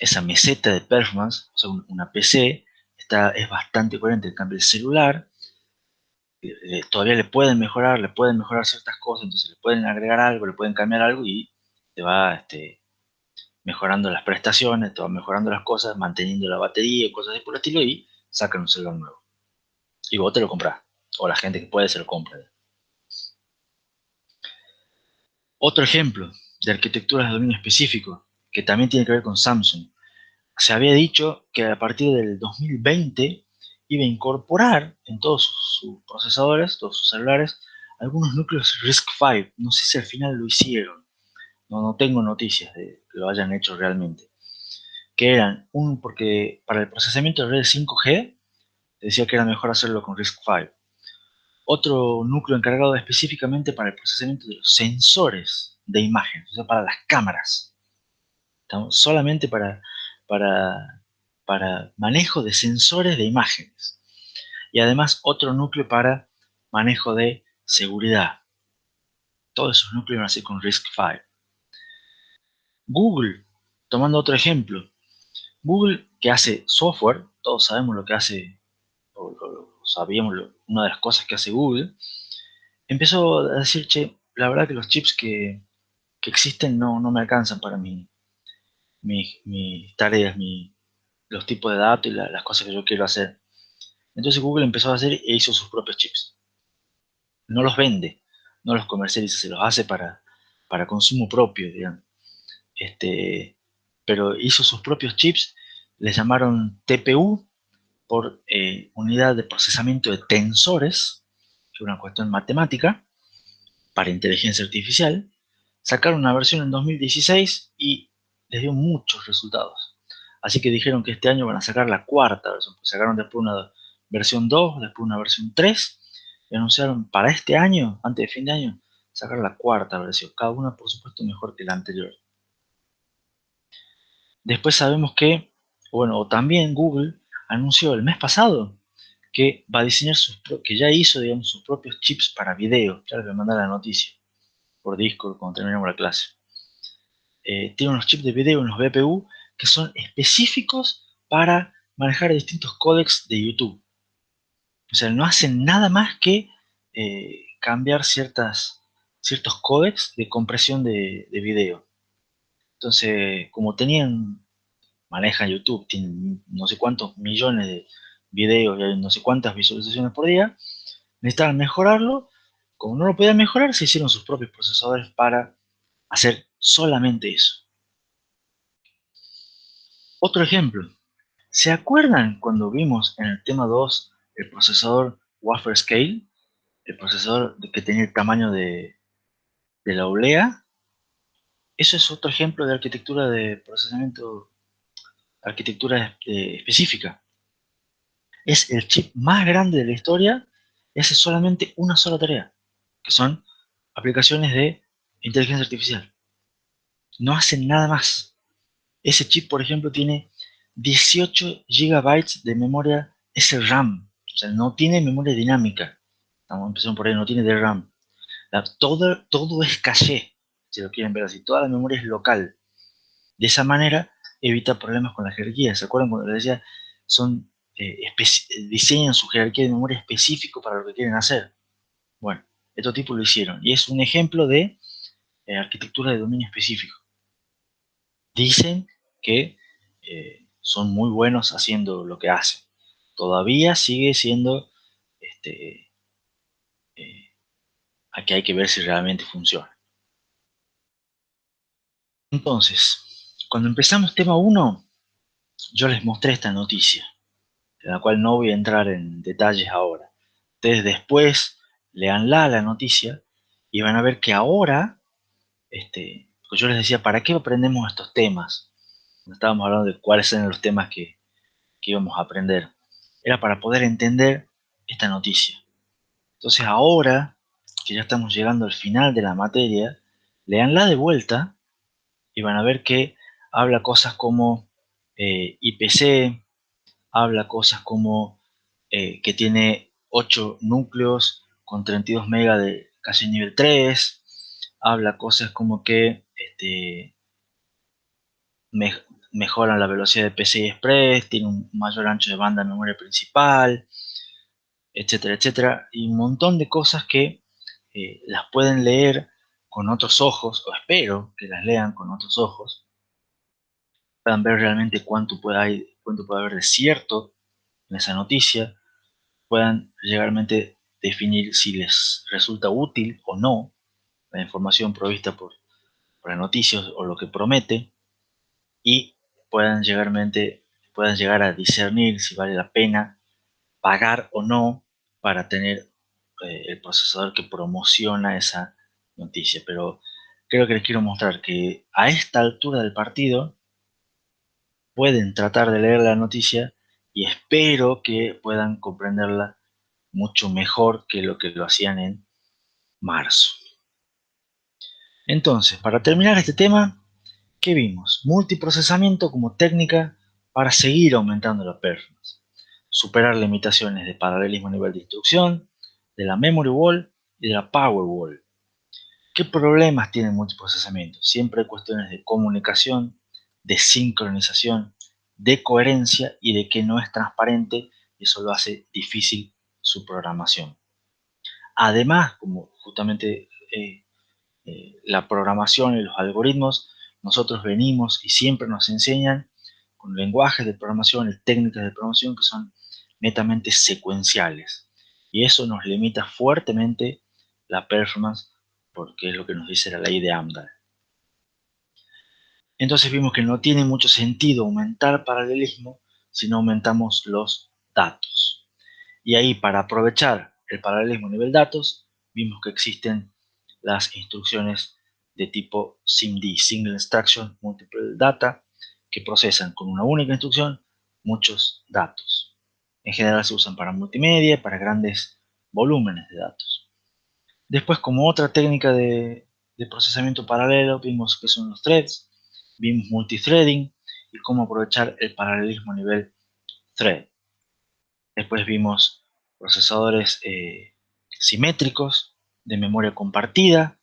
esa meseta de performance. O sea, una PC es bastante coherente. En cambio, el celular todavía le pueden mejorar ciertas cosas, entonces le pueden agregar algo, le pueden cambiar algo y te va mejorando las prestaciones, te va mejorando las cosas, manteniendo la batería y cosas así por el estilo y sacan un celular nuevo. Y vos te lo compras, o la gente que puede se lo compra. Otro ejemplo de arquitecturas de dominio específico, que también tiene que ver con Samsung. Se había dicho que a partir del 2020 iba a incorporar en todos sus procesadores, todos sus celulares, algunos núcleos RISC-V. No sé si al final lo hicieron. No tengo noticias de que lo hayan hecho realmente. Que eran porque para el procesamiento de redes 5G decía que era mejor hacerlo con RISC-V. Otro núcleo encargado específicamente para el procesamiento de los sensores de imágenes, o sea, para las cámaras. Solamente para, para manejo de sensores de imágenes. Y además otro núcleo para manejo de seguridad. Todos esos núcleos van a ser con RISC-V. Google, tomando otro ejemplo. Google, que hace software, todos sabemos lo que hace, o sabíamos una de las cosas que hace Google, empezó a decir, che, la verdad que los chips que existen no me alcanzan para mis tareas, los tipos de datos y las cosas que yo quiero hacer. Entonces Google empezó a hacer e hizo sus propios chips. No los vende, no los comercializa, se los hace para consumo propio, digamos. Pero hizo sus propios chips, les llamaron TPU por unidad de procesamiento de tensores, que es una cuestión matemática, para inteligencia artificial. Sacaron una versión en 2016 y les dio muchos resultados. Así que dijeron que este año van a sacar la cuarta versión. Sacaron después una versión 2, después una versión 3, y anunciaron para este año, antes de fin de año, sacar la cuarta versión. Cada una, por supuesto, mejor que la anterior. Después sabemos que, bueno, o también Google anunció el mes pasado que va a diseñar que ya hizo, digamos, sus propios chips para video. Ya les voy a mandar la noticia por Discord cuando terminemos la clase. Tiene unos chips de video, unos BPU, que son específicos para manejar distintos códecs de YouTube. O sea, no hacen nada más que cambiar ciertos códecs de compresión de video. Entonces, como manejan YouTube, tienen no sé cuántos millones de videos y hay no sé cuántas visualizaciones por día, necesitaban mejorarlo. Como no lo podían mejorar, se hicieron sus propios procesadores para hacer Solamente eso. Otro ejemplo. ¿Se acuerdan cuando vimos en el tema 2 el procesador Wafer Scale? El procesador que tenía el tamaño de la oblea. Eso es otro ejemplo de arquitectura de procesamiento, arquitectura específica. Es el chip más grande de la historia y hace solamente una sola tarea, que son aplicaciones de inteligencia artificial. No hacen nada más. Ese chip, por ejemplo, tiene 18 gigabytes de memoria SRAM. O sea, no tiene memoria dinámica. Estamos empezando por ahí, no tiene DRAM. Todo es caché, si lo quieren ver así. Toda la memoria es local. De esa manera evita problemas con la jerarquía. ¿Se acuerdan cuando les decía? Son, diseñan su jerarquía de memoria específico para lo que quieren hacer. Bueno, estos tipos lo hicieron. Y es un ejemplo de arquitectura de dominio específico. Dicen que son muy buenos haciendo lo que hacen. Todavía sigue siendo aquí hay que ver si realmente funciona. Entonces, cuando empezamos tema 1, yo les mostré esta noticia, de la cual no voy a entrar en detalles ahora. Ustedes después leanla la noticia y van a ver que ahora, pues yo les decía, ¿para qué aprendemos estos temas? Estábamos hablando de cuáles eran los temas que íbamos a aprender. Era para poder entender esta noticia. Entonces ahora, que ya estamos llegando al final de la materia, leanla de vuelta y van a ver que habla cosas como IPC, habla cosas como que tiene 8 núcleos con 32 megas de casi nivel 3, habla cosas como que me, mejoran la velocidad de PCI Express, tiene un mayor ancho de banda de memoria principal, etcétera, etcétera, y un montón de cosas que las pueden leer con otros ojos, o espero que las lean con otros ojos, puedan ver realmente cuánto puede haber de cierto en esa noticia, puedan llegarmente definir si les resulta útil o no la información provista por la noticia o lo que promete, y puedan llegar a discernir si vale la pena pagar o no para tener el procesador que promociona esa noticia. Pero creo que les quiero mostrar que a esta altura del partido pueden tratar de leer la noticia y espero que puedan comprenderla mucho mejor que lo hacían en marzo. Entonces, para terminar este tema, ¿qué vimos? Multiprocesamiento como técnica para seguir aumentando la performance, superar limitaciones de paralelismo a nivel de instrucción, de la memory wall y de la power wall. ¿Qué problemas tiene el multiprocesamiento? Siempre hay cuestiones de comunicación, de sincronización, de coherencia y de que no es transparente, y eso lo hace difícil su programación. Además, como justamente la programación y los algoritmos, nosotros venimos y siempre nos enseñan con lenguajes de programación y técnicas de programación que son netamente secuenciales. Y eso nos limita fuertemente la performance porque es lo que nos dice la ley de Amdahl. Entonces vimos que no tiene mucho sentido aumentar paralelismo si no aumentamos los datos. Y ahí, para aprovechar el paralelismo a nivel datos, vimos que existen las instrucciones de tipo SIMD, Single Instruction Multiple Data, que procesan con una única instrucción muchos datos. En general se usan para multimedia, para grandes volúmenes de datos. Después, como otra técnica de procesamiento paralelo, vimos que son los threads, vimos multithreading y cómo aprovechar el paralelismo a nivel thread. Después vimos procesadores simétricos de memoria compartida,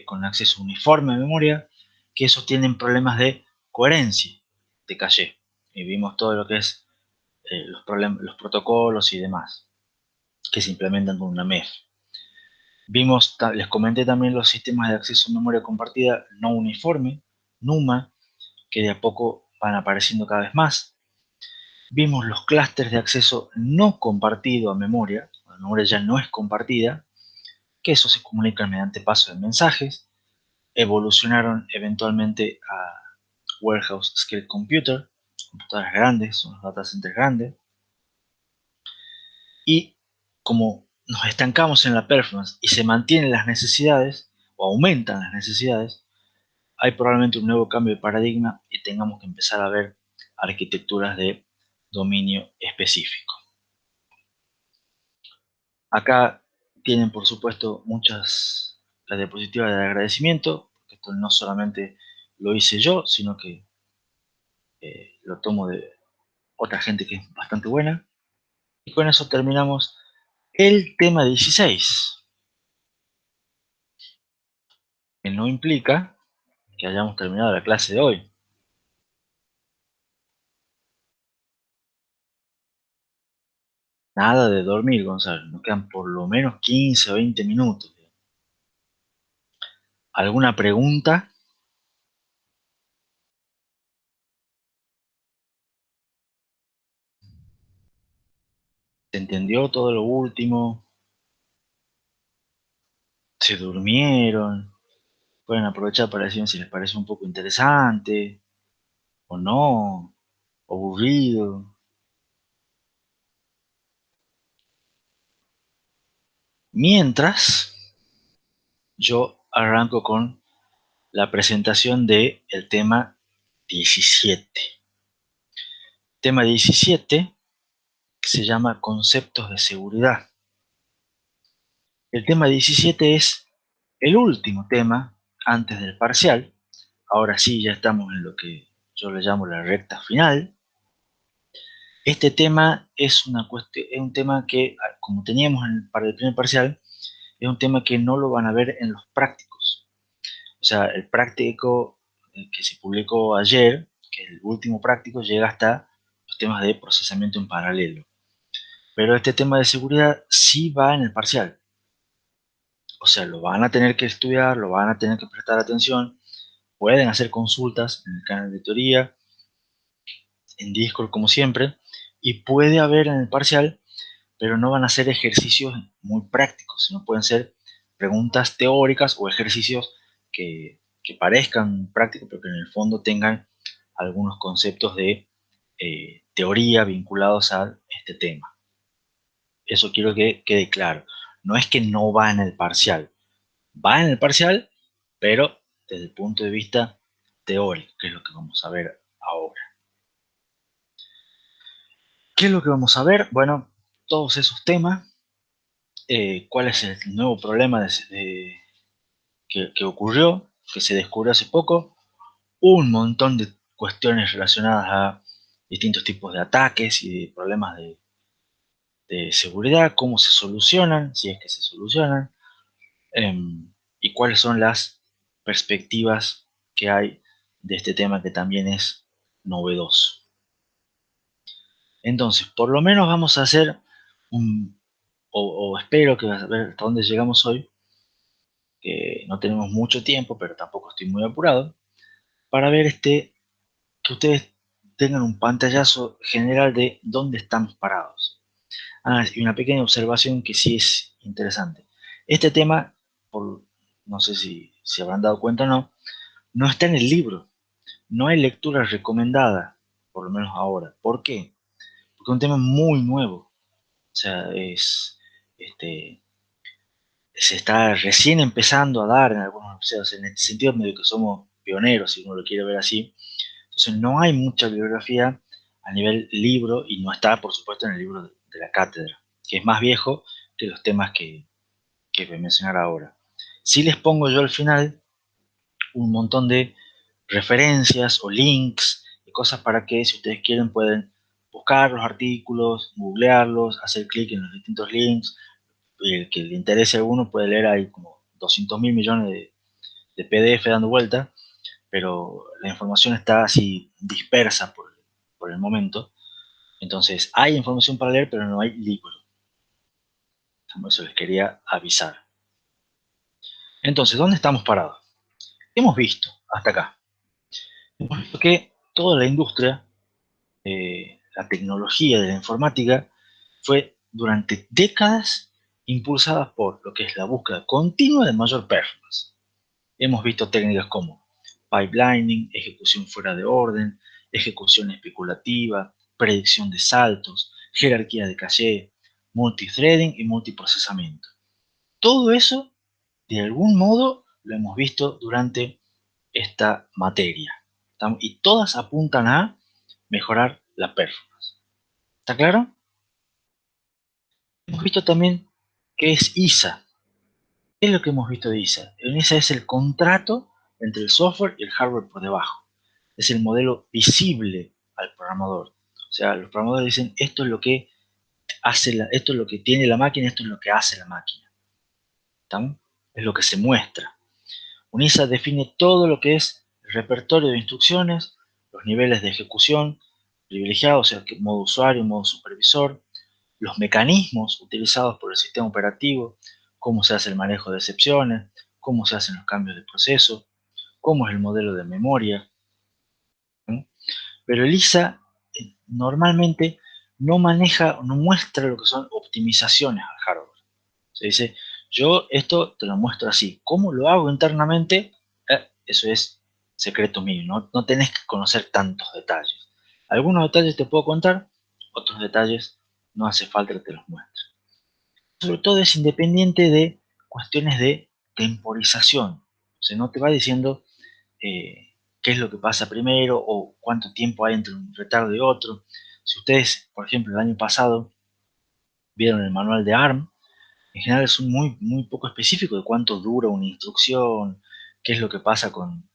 con acceso uniforme a memoria, que esos tienen problemas de coherencia de caché. Y vimos todo lo que es los protocolos y demás, que se implementan con una MEF. Les comenté también los sistemas de acceso a memoria compartida no uniforme, NUMA, que de a poco van apareciendo cada vez más. Vimos los clústeres de acceso no compartido a memoria, la memoria ya no es compartida, que eso se comunica mediante paso de mensajes. evolucionaron eventualmente a Warehouse Scale Computer, computadoras grandes, unos data centers grandes, y como nos estancamos en la performance y se mantienen las necesidades, o aumentan las necesidades, hay probablemente un nuevo cambio de paradigma y tengamos que empezar a ver arquitecturas de dominio específico. Acá tienen, por supuesto, muchas las diapositivas de agradecimiento, porque esto no solamente lo hice yo, sino que lo tomo de otra gente que es bastante buena. Y con eso terminamos el tema 16, que no implica que hayamos terminado la clase de hoy. Nada de dormir, Gonzalo. Nos quedan por lo menos 15 o 20 minutos. ¿Alguna pregunta? ¿Se entendió todo lo último? ¿Se durmieron? Pueden aprovechar para decirme si les parece un poco interesante o no, aburrido. Mientras, yo arranco con la presentación del tema 17. Tema 17 se llama conceptos de seguridad. El tema 17 es el último tema antes del parcial. Ahora sí, ya estamos en lo que yo le llamo la recta final. Este tema es un tema que, como teníamos para el primer parcial, es un tema que no lo van a ver en los prácticos. O sea, el práctico que se publicó ayer, que es el último práctico, llega hasta los temas de procesamiento en paralelo. Pero este tema de seguridad sí va en el parcial. O sea, lo van a tener que estudiar, lo van a tener que prestar atención, pueden hacer consultas en el canal de teoría, en Discord como siempre, y puede haber en el parcial, pero no van a ser ejercicios muy prácticos, sino pueden ser preguntas teóricas o ejercicios que parezcan prácticos, pero que en el fondo tengan algunos conceptos de teoría vinculados a este tema. Eso quiero que quede claro. No es que no va en el parcial, va en el parcial, pero desde el punto de vista teórico, que es lo que vamos a ver ahora. ¿Qué es lo que vamos a ver? Bueno, todos esos temas, cuál es el nuevo problema que ocurrió, que se descubrió hace poco, un montón de cuestiones relacionadas a distintos tipos de ataques y de problemas de seguridad, cómo se solucionan, si es que se solucionan, y cuáles son las perspectivas que hay de este tema que también es novedoso. Entonces, por lo menos vamos a hacer o espero que a ver hasta dónde llegamos hoy, que no tenemos mucho tiempo, pero tampoco estoy muy apurado, para ver que ustedes tengan un pantallazo general de dónde estamos parados. Y una pequeña observación que sí es interesante. Este tema, no sé si se habrán dado cuenta o no, no está en el libro. No hay lectura recomendada, por lo menos ahora. ¿Por qué? Porque es un tema muy nuevo. O sea, este, se está recién empezando a dar en algunos museos, en el sentido medio que somos pioneros, si uno lo quiere ver así. Entonces no hay mucha bibliografía a nivel libro y no está, por supuesto, en el libro de la cátedra, que es más viejo que los temas que voy a mencionar ahora. Sí les pongo yo al final un montón de referencias o links y cosas para que si ustedes quieren pueden buscar los artículos, googlearlos, hacer clic en los distintos links, y el que le interese a alguno puede leer ahí como 200 mil millones de PDF dando vuelta, pero la información está así dispersa por el momento. Entonces hay información para leer, pero no hay libro. Por eso les quería avisar. Entonces, ¿dónde estamos parados? Hemos visto hasta acá. Hemos visto que toda la industria, la tecnología de la informática, fue durante décadas impulsada por lo que es la búsqueda continua de mayor performance. Hemos visto técnicas como pipelining, ejecución fuera de orden, ejecución especulativa, predicción de saltos, jerarquía de caché, multithreading y multiprocesamiento. Todo eso, de algún modo, lo hemos visto durante esta materia. Y todas apuntan a mejorar la performance. ¿Está claro? Hemos visto también qué es ISA. ¿Qué es lo que hemos visto de ISA? En ISA es el contrato entre el software y el hardware por debajo. Es el modelo visible al programador. O sea, los programadores dicen, esto es lo que esto es lo que tiene la máquina, esto es lo que hace la máquina. ¿Está? Es lo que se muestra. Un ISA define todo lo que es el repertorio de instrucciones, los niveles de ejecución privilegiados, o sea, modo usuario, modo supervisor, los mecanismos utilizados por el sistema operativo, cómo se hace el manejo de excepciones, cómo se hacen los cambios de proceso, cómo es el modelo de memoria. ¿No? Pero el ISA normalmente no maneja, no muestra lo que son optimizaciones al hardware. Se dice, yo esto te lo muestro así. ¿Cómo lo hago internamente? Eso es secreto mío, no tenés que conocer tantos detalles. Algunos detalles te puedo contar, otros detalles no hace falta que te los muestre. Sobre todo es independiente de cuestiones de temporización. O sea, no te va diciendo qué es lo que pasa primero o cuánto tiempo hay entre un retardo y otro. Si ustedes, por ejemplo, el año pasado vieron el manual de ARM, en general es muy poco específico de cuánto dura una instrucción, qué es lo que pasa con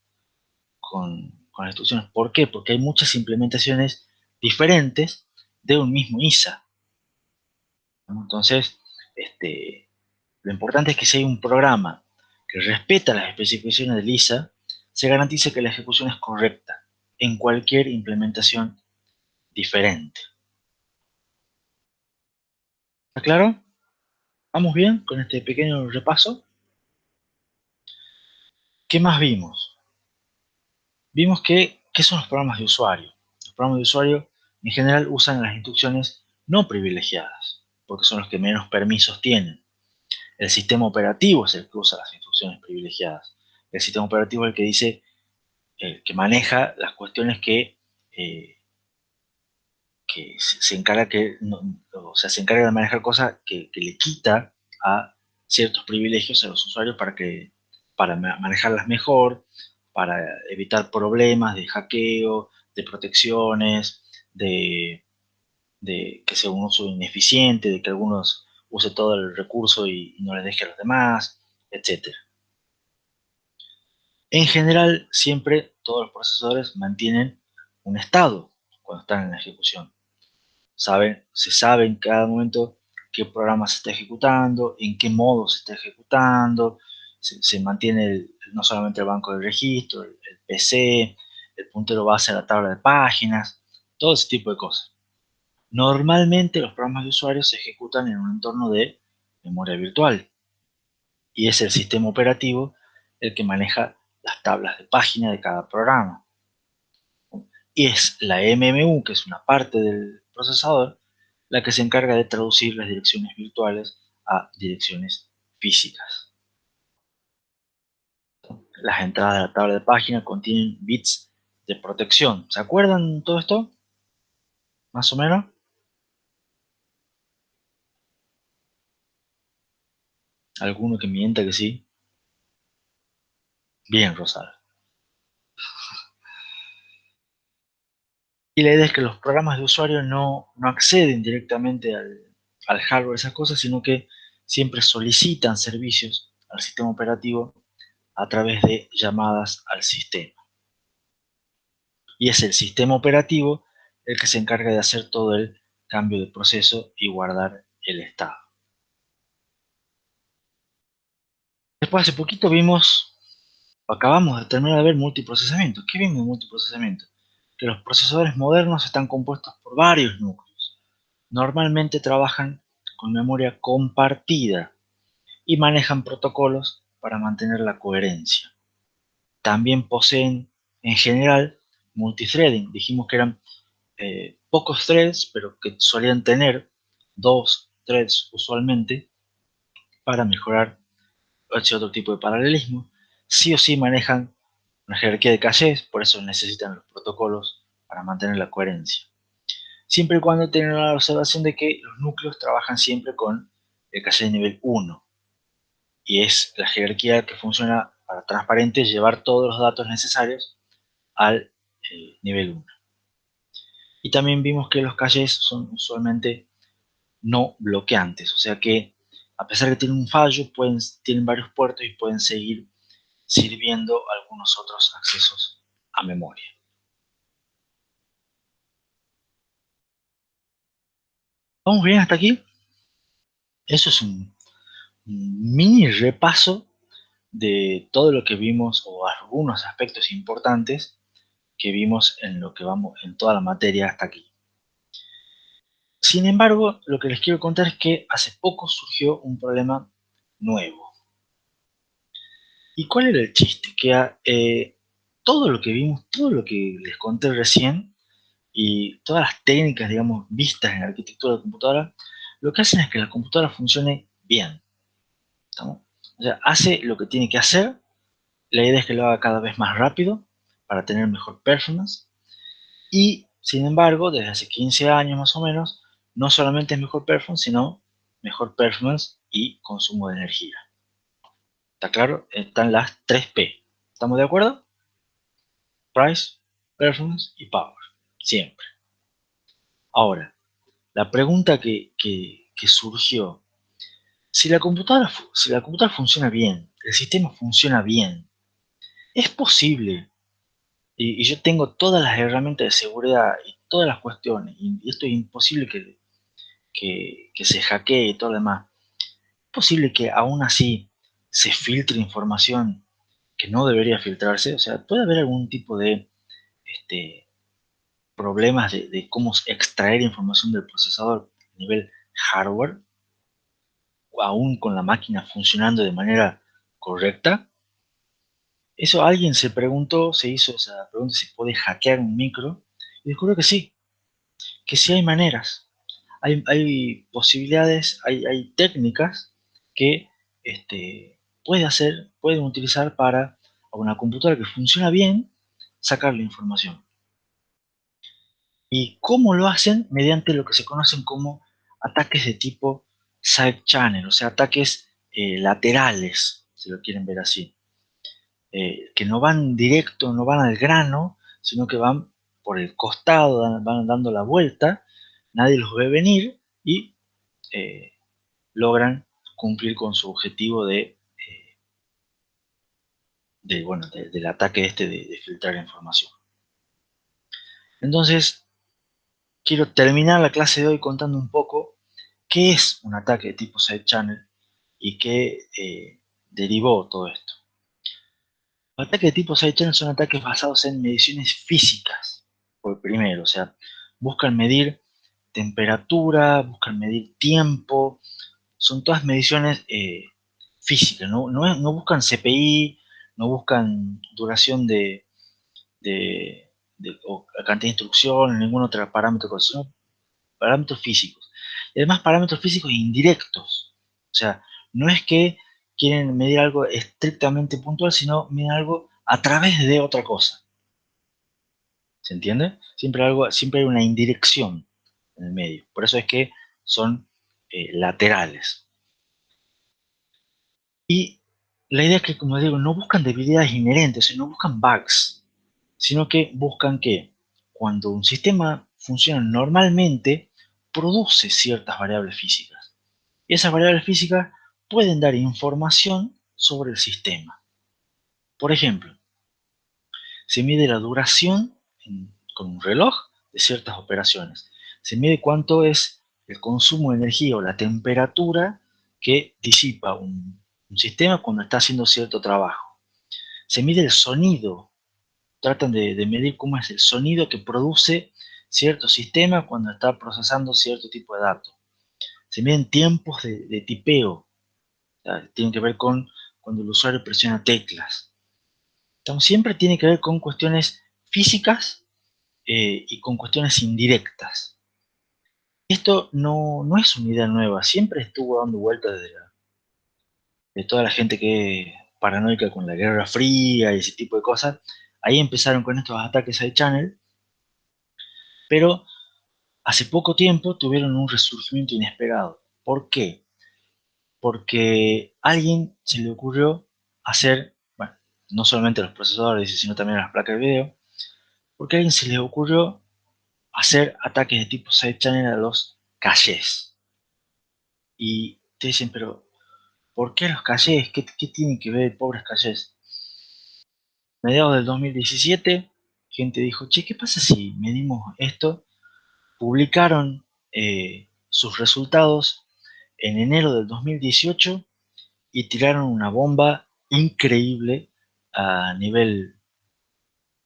las instrucciones. ¿Por qué? Porque hay muchas implementaciones diferentes de un mismo ISA. ¿No? Entonces, lo importante es que si hay un programa que respeta las especificaciones del ISA, se garantice que la ejecución es correcta en cualquier implementación diferente. ¿Está claro? ¿Vamos bien con este pequeño repaso? ¿Qué más vimos? Vimos que, ¿qué son los programas de usuario? Los programas de usuario en general usan las instrucciones no privilegiadas, porque son los que menos permisos tienen. El sistema operativo es el que usa las instrucciones privilegiadas. El sistema operativo es el que dice, que maneja las cuestiones eh, que se encarga o sea, se encarga de manejar cosas que le quita a ciertos privilegios a los usuarios para manejarlas mejor, para evitar problemas de hackeo, de protecciones, de que sea un uso ineficiente, de que algunos use todo el recurso y no les deje a los demás, etc. En general, siempre todos los procesadores mantienen un estado cuando están en la ejecución. Se sabe en cada momento qué programa se está ejecutando, en qué modo se está ejecutando, se mantiene no solamente el banco de registro, el PC, el puntero base a la tabla de páginas, todo ese tipo de cosas. Normalmente los programas de usuario se ejecutan en un entorno de memoria virtual y es el sistema operativo el que maneja las tablas de página de cada programa. Y es la MMU, que es una parte del procesador, la que se encarga de traducir las direcciones virtuales a direcciones físicas. Las entradas de la tabla de página contienen bits de protección. ¿Se acuerdan todo esto? Más o menos. ¿Alguno que mienta que sí? Bien, Rosal. Y la idea es que los programas de usuario no acceden directamente al hardware, esas cosas, sino que siempre solicitan servicios al sistema operativo a través de llamadas al sistema. Y es el sistema operativo el que se encarga de hacer todo el cambio de proceso y guardar el estado. Después hace poquito acabamos de terminar de ver multiprocesamiento. ¿Qué vimos de multiprocesamiento? Que los procesadores modernos están compuestos por varios núcleos. Normalmente trabajan con memoria compartida y manejan protocolos para mantener la coherencia. También poseen, en general, multithreading. Dijimos que eran pocos threads, pero que solían tener 2 threads usualmente para mejorar ese otro tipo de paralelismo. sí o sí manejan una jerarquía de cachés, por eso necesitan los protocolos para mantener la coherencia. Siempre y cuando tengan la observación de que los núcleos trabajan siempre con el caché de nivel 1, y es la jerarquía que funciona para transparente llevar todos los datos necesarios al nivel 1. Y también vimos que los cachés son usualmente no bloqueantes, o sea que a pesar de que tienen un fallo, tienen varios puertos y pueden seguir sirviendo algunos otros accesos a memoria. ¿Vamos bien hasta aquí? Eso es un mini repaso de todo lo que vimos o algunos aspectos importantes que vimos en lo que vamos en toda la materia hasta aquí. Sin embargo, lo que les quiero contar es que hace poco surgió un problema nuevo. ¿Y cuál era el chiste? Que todo lo que vimos, todo lo que les conté recién y todas las técnicas, digamos, vistas en la arquitectura de computadora, lo que hacen es que la computadora funcione bien. ¿Estamos? O sea, hace lo que tiene que hacer. La idea es que lo haga cada vez más rápido para tener mejor performance. Y, sin embargo, desde hace 15 años más o menos, no solamente es mejor performance, sino mejor performance y consumo de energía. ¿Está claro? Están las 3 P. ¿Estamos de acuerdo? Price, performance y power. Siempre. Ahora, la pregunta que surgió, si la computadora funciona bien, el sistema funciona bien, es posible, y yo tengo todas las herramientas de seguridad y todas las cuestiones, y esto es imposible que se hackee y todo lo demás, es posible que aún así se filtre información que no debería filtrarse. O sea, puede haber algún tipo de este, problemas de cómo extraer información del procesador a nivel hardware, aún con la máquina funcionando de manera correcta. Eso alguien se preguntó, se hizo esa pregunta si puede hackear un micro, y descubrió que sí hay maneras, hay posibilidades, hay técnicas que pueden utilizar para a una computadora que funciona bien, sacar la información. ¿Y cómo lo hacen? Mediante lo que se conocen como ataques de tipo side channel, o sea, ataques laterales, si lo quieren ver así, que no van directo, no van al grano, sino que van por el costado, van dando la vuelta, nadie los ve venir y eh, logran cumplir con su objetivo del ataque de filtrar información. Entonces, quiero terminar la clase de hoy contando un poco qué es un ataque de tipo side channel y qué derivó todo esto. Los ataques de tipo side channel son ataques basados en mediciones físicas, por primero, o sea, buscan medir temperatura, buscan medir tiempo, son todas mediciones físicas, no buscan CPI, no buscan duración o cantidad de instrucciones, ningún otro parámetro, sino parámetros físicos. Y además parámetros físicos indirectos. O sea, no es que quieren medir algo estrictamente puntual, sino miden algo a través de otra cosa. ¿Se entiende? Siempre hay una indirección en el medio. Por eso es que son laterales. Y la idea es que, como digo, no buscan debilidades inherentes, o sea, no buscan bugs, sino que buscan que cuando un sistema funciona normalmente, produce ciertas variables físicas. Y esas variables físicas pueden dar información sobre el sistema. Por ejemplo, se mide la duración con un reloj de ciertas operaciones. Se mide cuánto es el consumo de energía o la temperatura que disipa un sistema cuando está haciendo cierto trabajo. Se mide el sonido. Tratan de medir cómo es el sonido que produce cierto sistema cuando está procesando cierto tipo de datos. Se miden tiempos de tipeo. Tienen que ver con cuando el usuario presiona teclas. Entonces, siempre tiene que ver con cuestiones físicas y con cuestiones indirectas. Esto no es una idea nueva, siempre estuvo dando vueltas de toda la gente que paranoica con la Guerra Fría y ese tipo de cosas, ahí empezaron con estos ataques al channel, pero hace poco tiempo tuvieron un resurgimiento inesperado. ¿Por qué? Porque a alguien se le ocurrió hacer, bueno, no solamente los procesadores, sino también las placas de video, porque a alguien se le ocurrió hacer ataques de tipo side channel a los caches. Y te dicen, pero ¿por qué los caches? ¿Qué tienen que ver pobres caches? Mediados del 2017, gente dijo, che, ¿qué pasa si medimos esto? Publicaron sus resultados en enero del 2018 y tiraron una bomba increíble a nivel,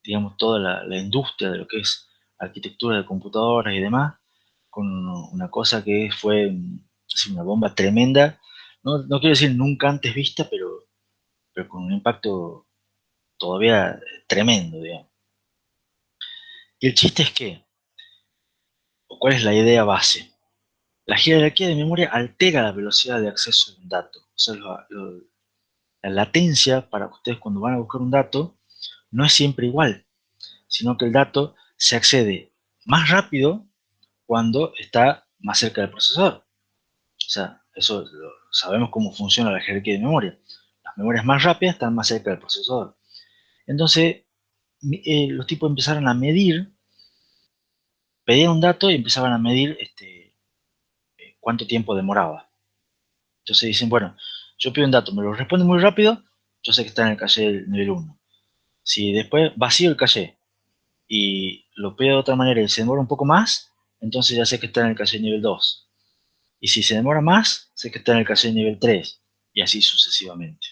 digamos, toda la industria de lo que es arquitectura de computadoras y demás, con una cosa que fue sí, una bomba tremenda. No quiero decir nunca antes vista, pero con un impacto todavía tremendo, digamos. Y el chiste es que, o cuál es la idea base, la jerarquía de memoria altera la velocidad de acceso a un dato. O sea, la latencia para ustedes cuando van a buscar un dato no es siempre igual, sino que el dato se accede más rápido cuando está más cerca del procesador. O sea, eso sabemos cómo funciona la jerarquía de memoria. Las memorias más rápidas están más cerca del procesador. Entonces, los tipos empezaron a medir, pedían un dato y empezaban a medir cuánto tiempo demoraba. Entonces dicen, bueno, yo pido un dato, me lo responde muy rápido, yo sé que está en el caché nivel 1. Si después vacío el caché y lo pido de otra manera y se demora un poco más, entonces ya sé que está en el caché nivel 2. Y si se demora más, sé que está en el caché nivel 3. Y así sucesivamente.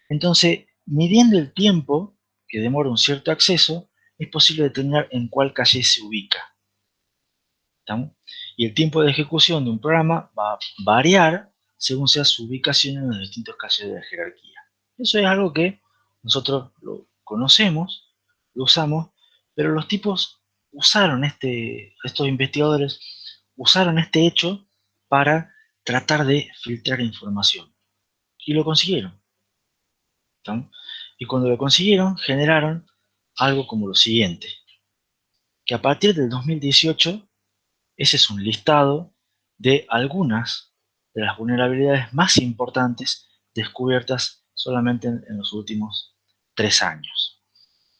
Entonces, midiendo el tiempo que demora un cierto acceso, es posible determinar en cuál caché se ubica. ¿Estamos? Y el tiempo de ejecución de un programa va a variar según sea su ubicación en los distintos cachés de la jerarquía. Eso es algo que nosotros lo conocemos, lo usamos, pero los tipos usaron estos investigadores usaron este hecho para tratar de filtrar información. Y lo consiguieron. ¿Estamos? Y cuando lo consiguieron, generaron algo como lo siguiente, que a partir del 2018 ese es un listado de algunas de las vulnerabilidades más importantes descubiertas solamente en los últimos 3 años.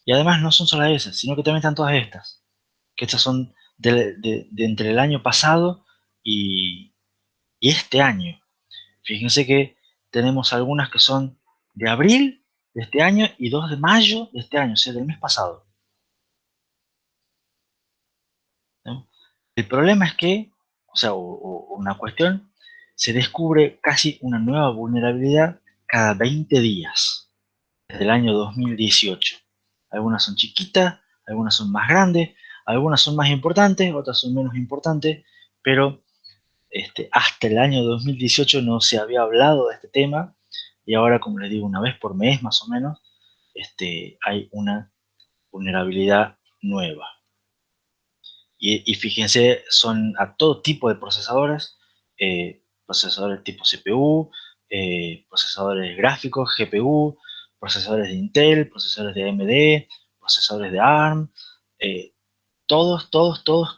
Y además no son solo esas, sino que también están todas estas, que estas son de entre el año pasado y este año. Fíjense que tenemos algunas que son de abril de este año y dos de mayo de este año, o sea, del mes pasado, ¿no? El problema es que, o sea, o una cuestión, se descubre casi una nueva vulnerabilidad cada 20 días, desde el año 2018. Algunas son chiquitas, algunas son más grandes, algunas son más importantes, otras son menos importantes, pero hasta el año 2018 no se había hablado de este tema y ahora, como les digo, una vez por mes más o menos, hay una vulnerabilidad nueva. Y fíjense, son a todo tipo de procesadores, procesadores tipo CPU, procesadores gráficos, GPU, procesadores de Intel, procesadores de AMD, procesadores de ARM, eh, todos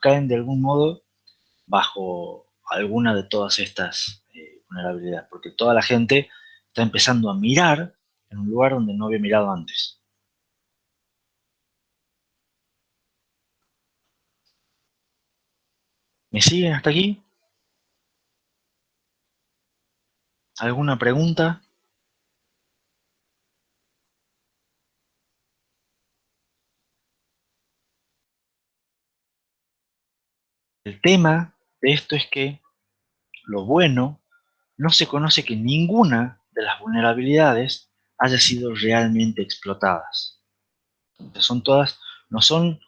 caen de algún modo bajo alguna de todas estas vulnerabilidades, porque toda la gente está empezando a mirar en un lugar donde no había mirado antes. ¿Me siguen hasta aquí? ¿Alguna pregunta? El tema de esto es que lo bueno, no se conoce que ninguna de las vulnerabilidades haya sido realmente explotadas. Entonces son todas, no son,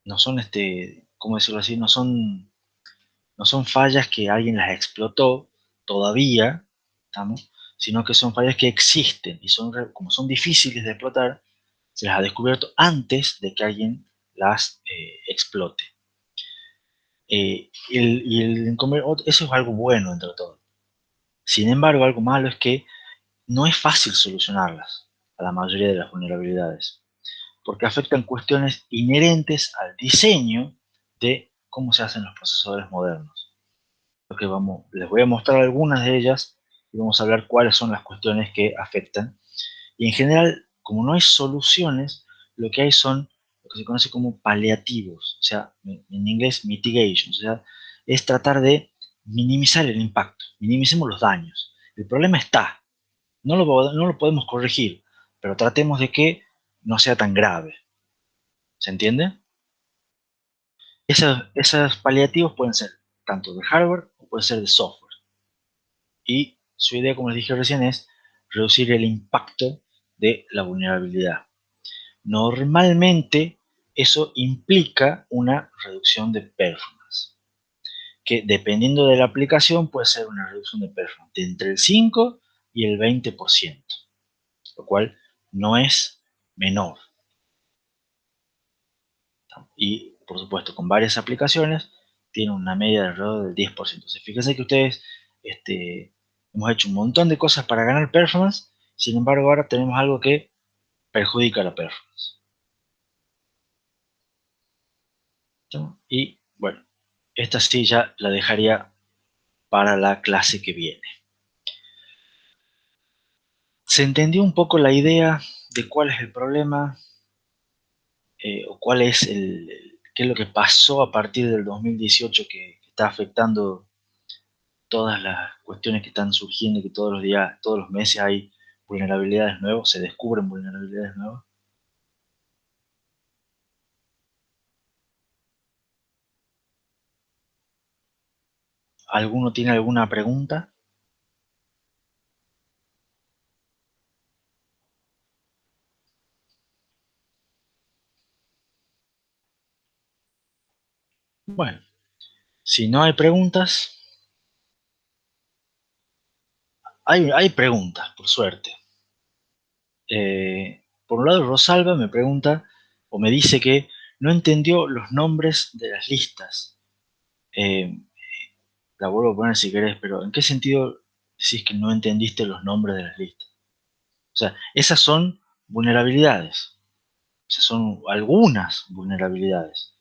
no son ¿cómo decirlo así? No son fallas que alguien las explotó todavía, ¿estamos? Sino que son fallas que existen y como son difíciles de explotar, se las ha descubierto antes de que alguien las explote. Eso es algo bueno entre todo. Sin embargo, algo malo es que no es fácil solucionarlas a la mayoría de las vulnerabilidades, porque afectan cuestiones inherentes al diseño de cómo se hacen los procesadores modernos. Les voy a mostrar algunas de ellas y vamos a hablar cuáles son las cuestiones que afectan. Y en general, como no hay soluciones, lo que hay son lo que se conoce como paliativos, o sea, en inglés mitigation, o sea, es tratar de minimizar el impacto, minimicemos los daños. El problema está, no lo podemos corregir, pero tratemos de que no sea tan grave. ¿Se entiende? Esos paliativos pueden ser tanto de hardware o pueden ser de software. Y su idea, como les dije recién, es reducir el impacto de la vulnerabilidad. Normalmente eso implica una reducción de performance, que dependiendo de la aplicación puede ser una reducción de performance de entre el 5 y el 20%, lo cual no es menor. Y por supuesto, con varias aplicaciones tiene una media de alrededor del 10%. Fíjense que ustedes hemos hecho un montón de cosas para ganar performance, sin embargo ahora tenemos algo que perjudica la performance. ¿No? Y bueno, esta sí ya la dejaría para la clase que viene. ¿Se entendió un poco la idea de cuál es el problema o cuál es qué es lo que pasó a partir del 2018 que está afectando todas las cuestiones que están surgiendo, que todos los días, todos los meses hay vulnerabilidades nuevas, se descubren vulnerabilidades nuevas? ¿Alguno tiene alguna pregunta? Bueno, si no hay preguntas, hay preguntas, por suerte. Por un lado, Rosalba me pregunta o me dice que no entendió los nombres de las listas. Eh, la vuelvo a poner si querés, pero ¿en qué sentido decís que no entendiste los nombres de las listas? O sea, esas son vulnerabilidades. Esas son algunas vulnerabilidades.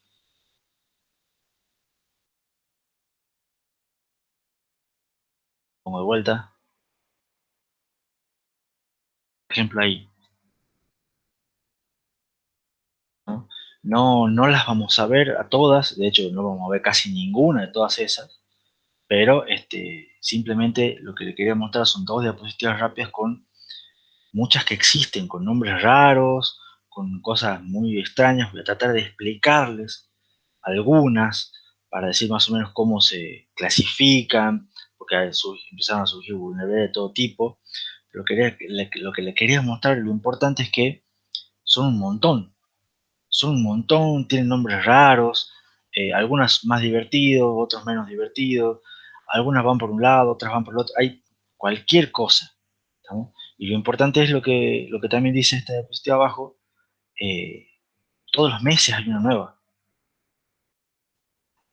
Como de vuelta, por ejemplo ahí, ¿no? No las vamos a ver a todas, de hecho no vamos a ver casi ninguna de todas esas, pero simplemente lo que le quería mostrar son dos diapositivas rápidas con muchas que existen, con nombres raros, con cosas muy extrañas. Voy a tratar de explicarles algunas para decir más o menos cómo se clasifican, porque empezaron a surgir vulnerabilidades de todo tipo. Lo que le quería mostrar, lo importante es que son un montón, tienen nombres raros, algunas más divertidos, otros menos divertidos, algunas van por un lado, otras van por el otro, hay cualquier cosa. ¿Estamos? Y lo importante es lo que también dice esta diapositiva abajo, eh, todos los meses hay una nueva.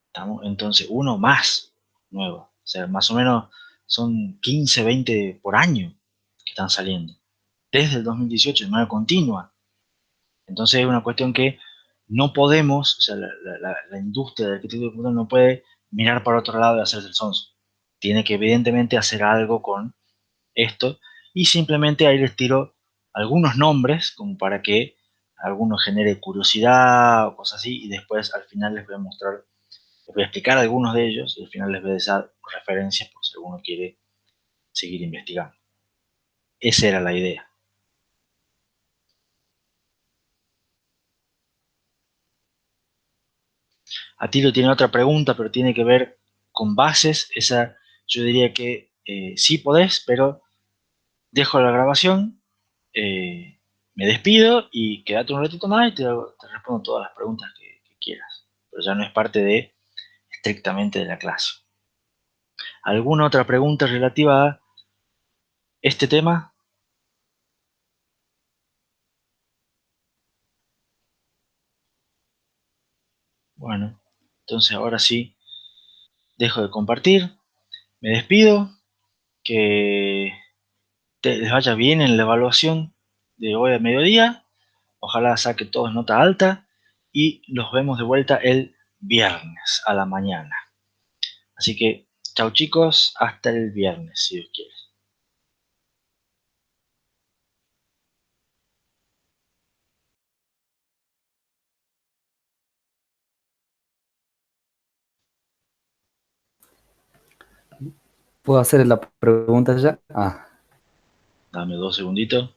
¿Estamos? Entonces, uno más nueva. O sea, más o menos son 15, 20 por año que están saliendo. Desde el 2018, de manera continua. Entonces es una cuestión que no podemos, o sea, la industria de arquitectura de computación no puede mirar para otro lado y hacerse el sonso. Tiene que evidentemente hacer algo con esto y simplemente ahí les tiro algunos nombres como para que alguno genere curiosidad o cosas así y después al final les voy a mostrar, les voy a explicar algunos de ellos y al final les voy a dar referencias por si alguno quiere seguir investigando. Esa era la idea. Atilo tiene otra pregunta, pero tiene que ver con bases. Esa yo diría que sí podés, pero dejo la grabación, eh, me despido y quédate un ratito más y te respondo todas las preguntas que quieras. Pero ya no es parte de estrictamente de la clase. ¿Alguna otra pregunta relativa a este tema? Bueno, entonces ahora sí, dejo de compartir, me despido, que les vaya bien en la evaluación de hoy a mediodía. Ojalá saque todos nota alta y los vemos de vuelta el viernes a la mañana. Así que, chau chicos, hasta el viernes, si Dios quiere. ¿Puedo hacer la pregunta ya? Dame 2 segunditos.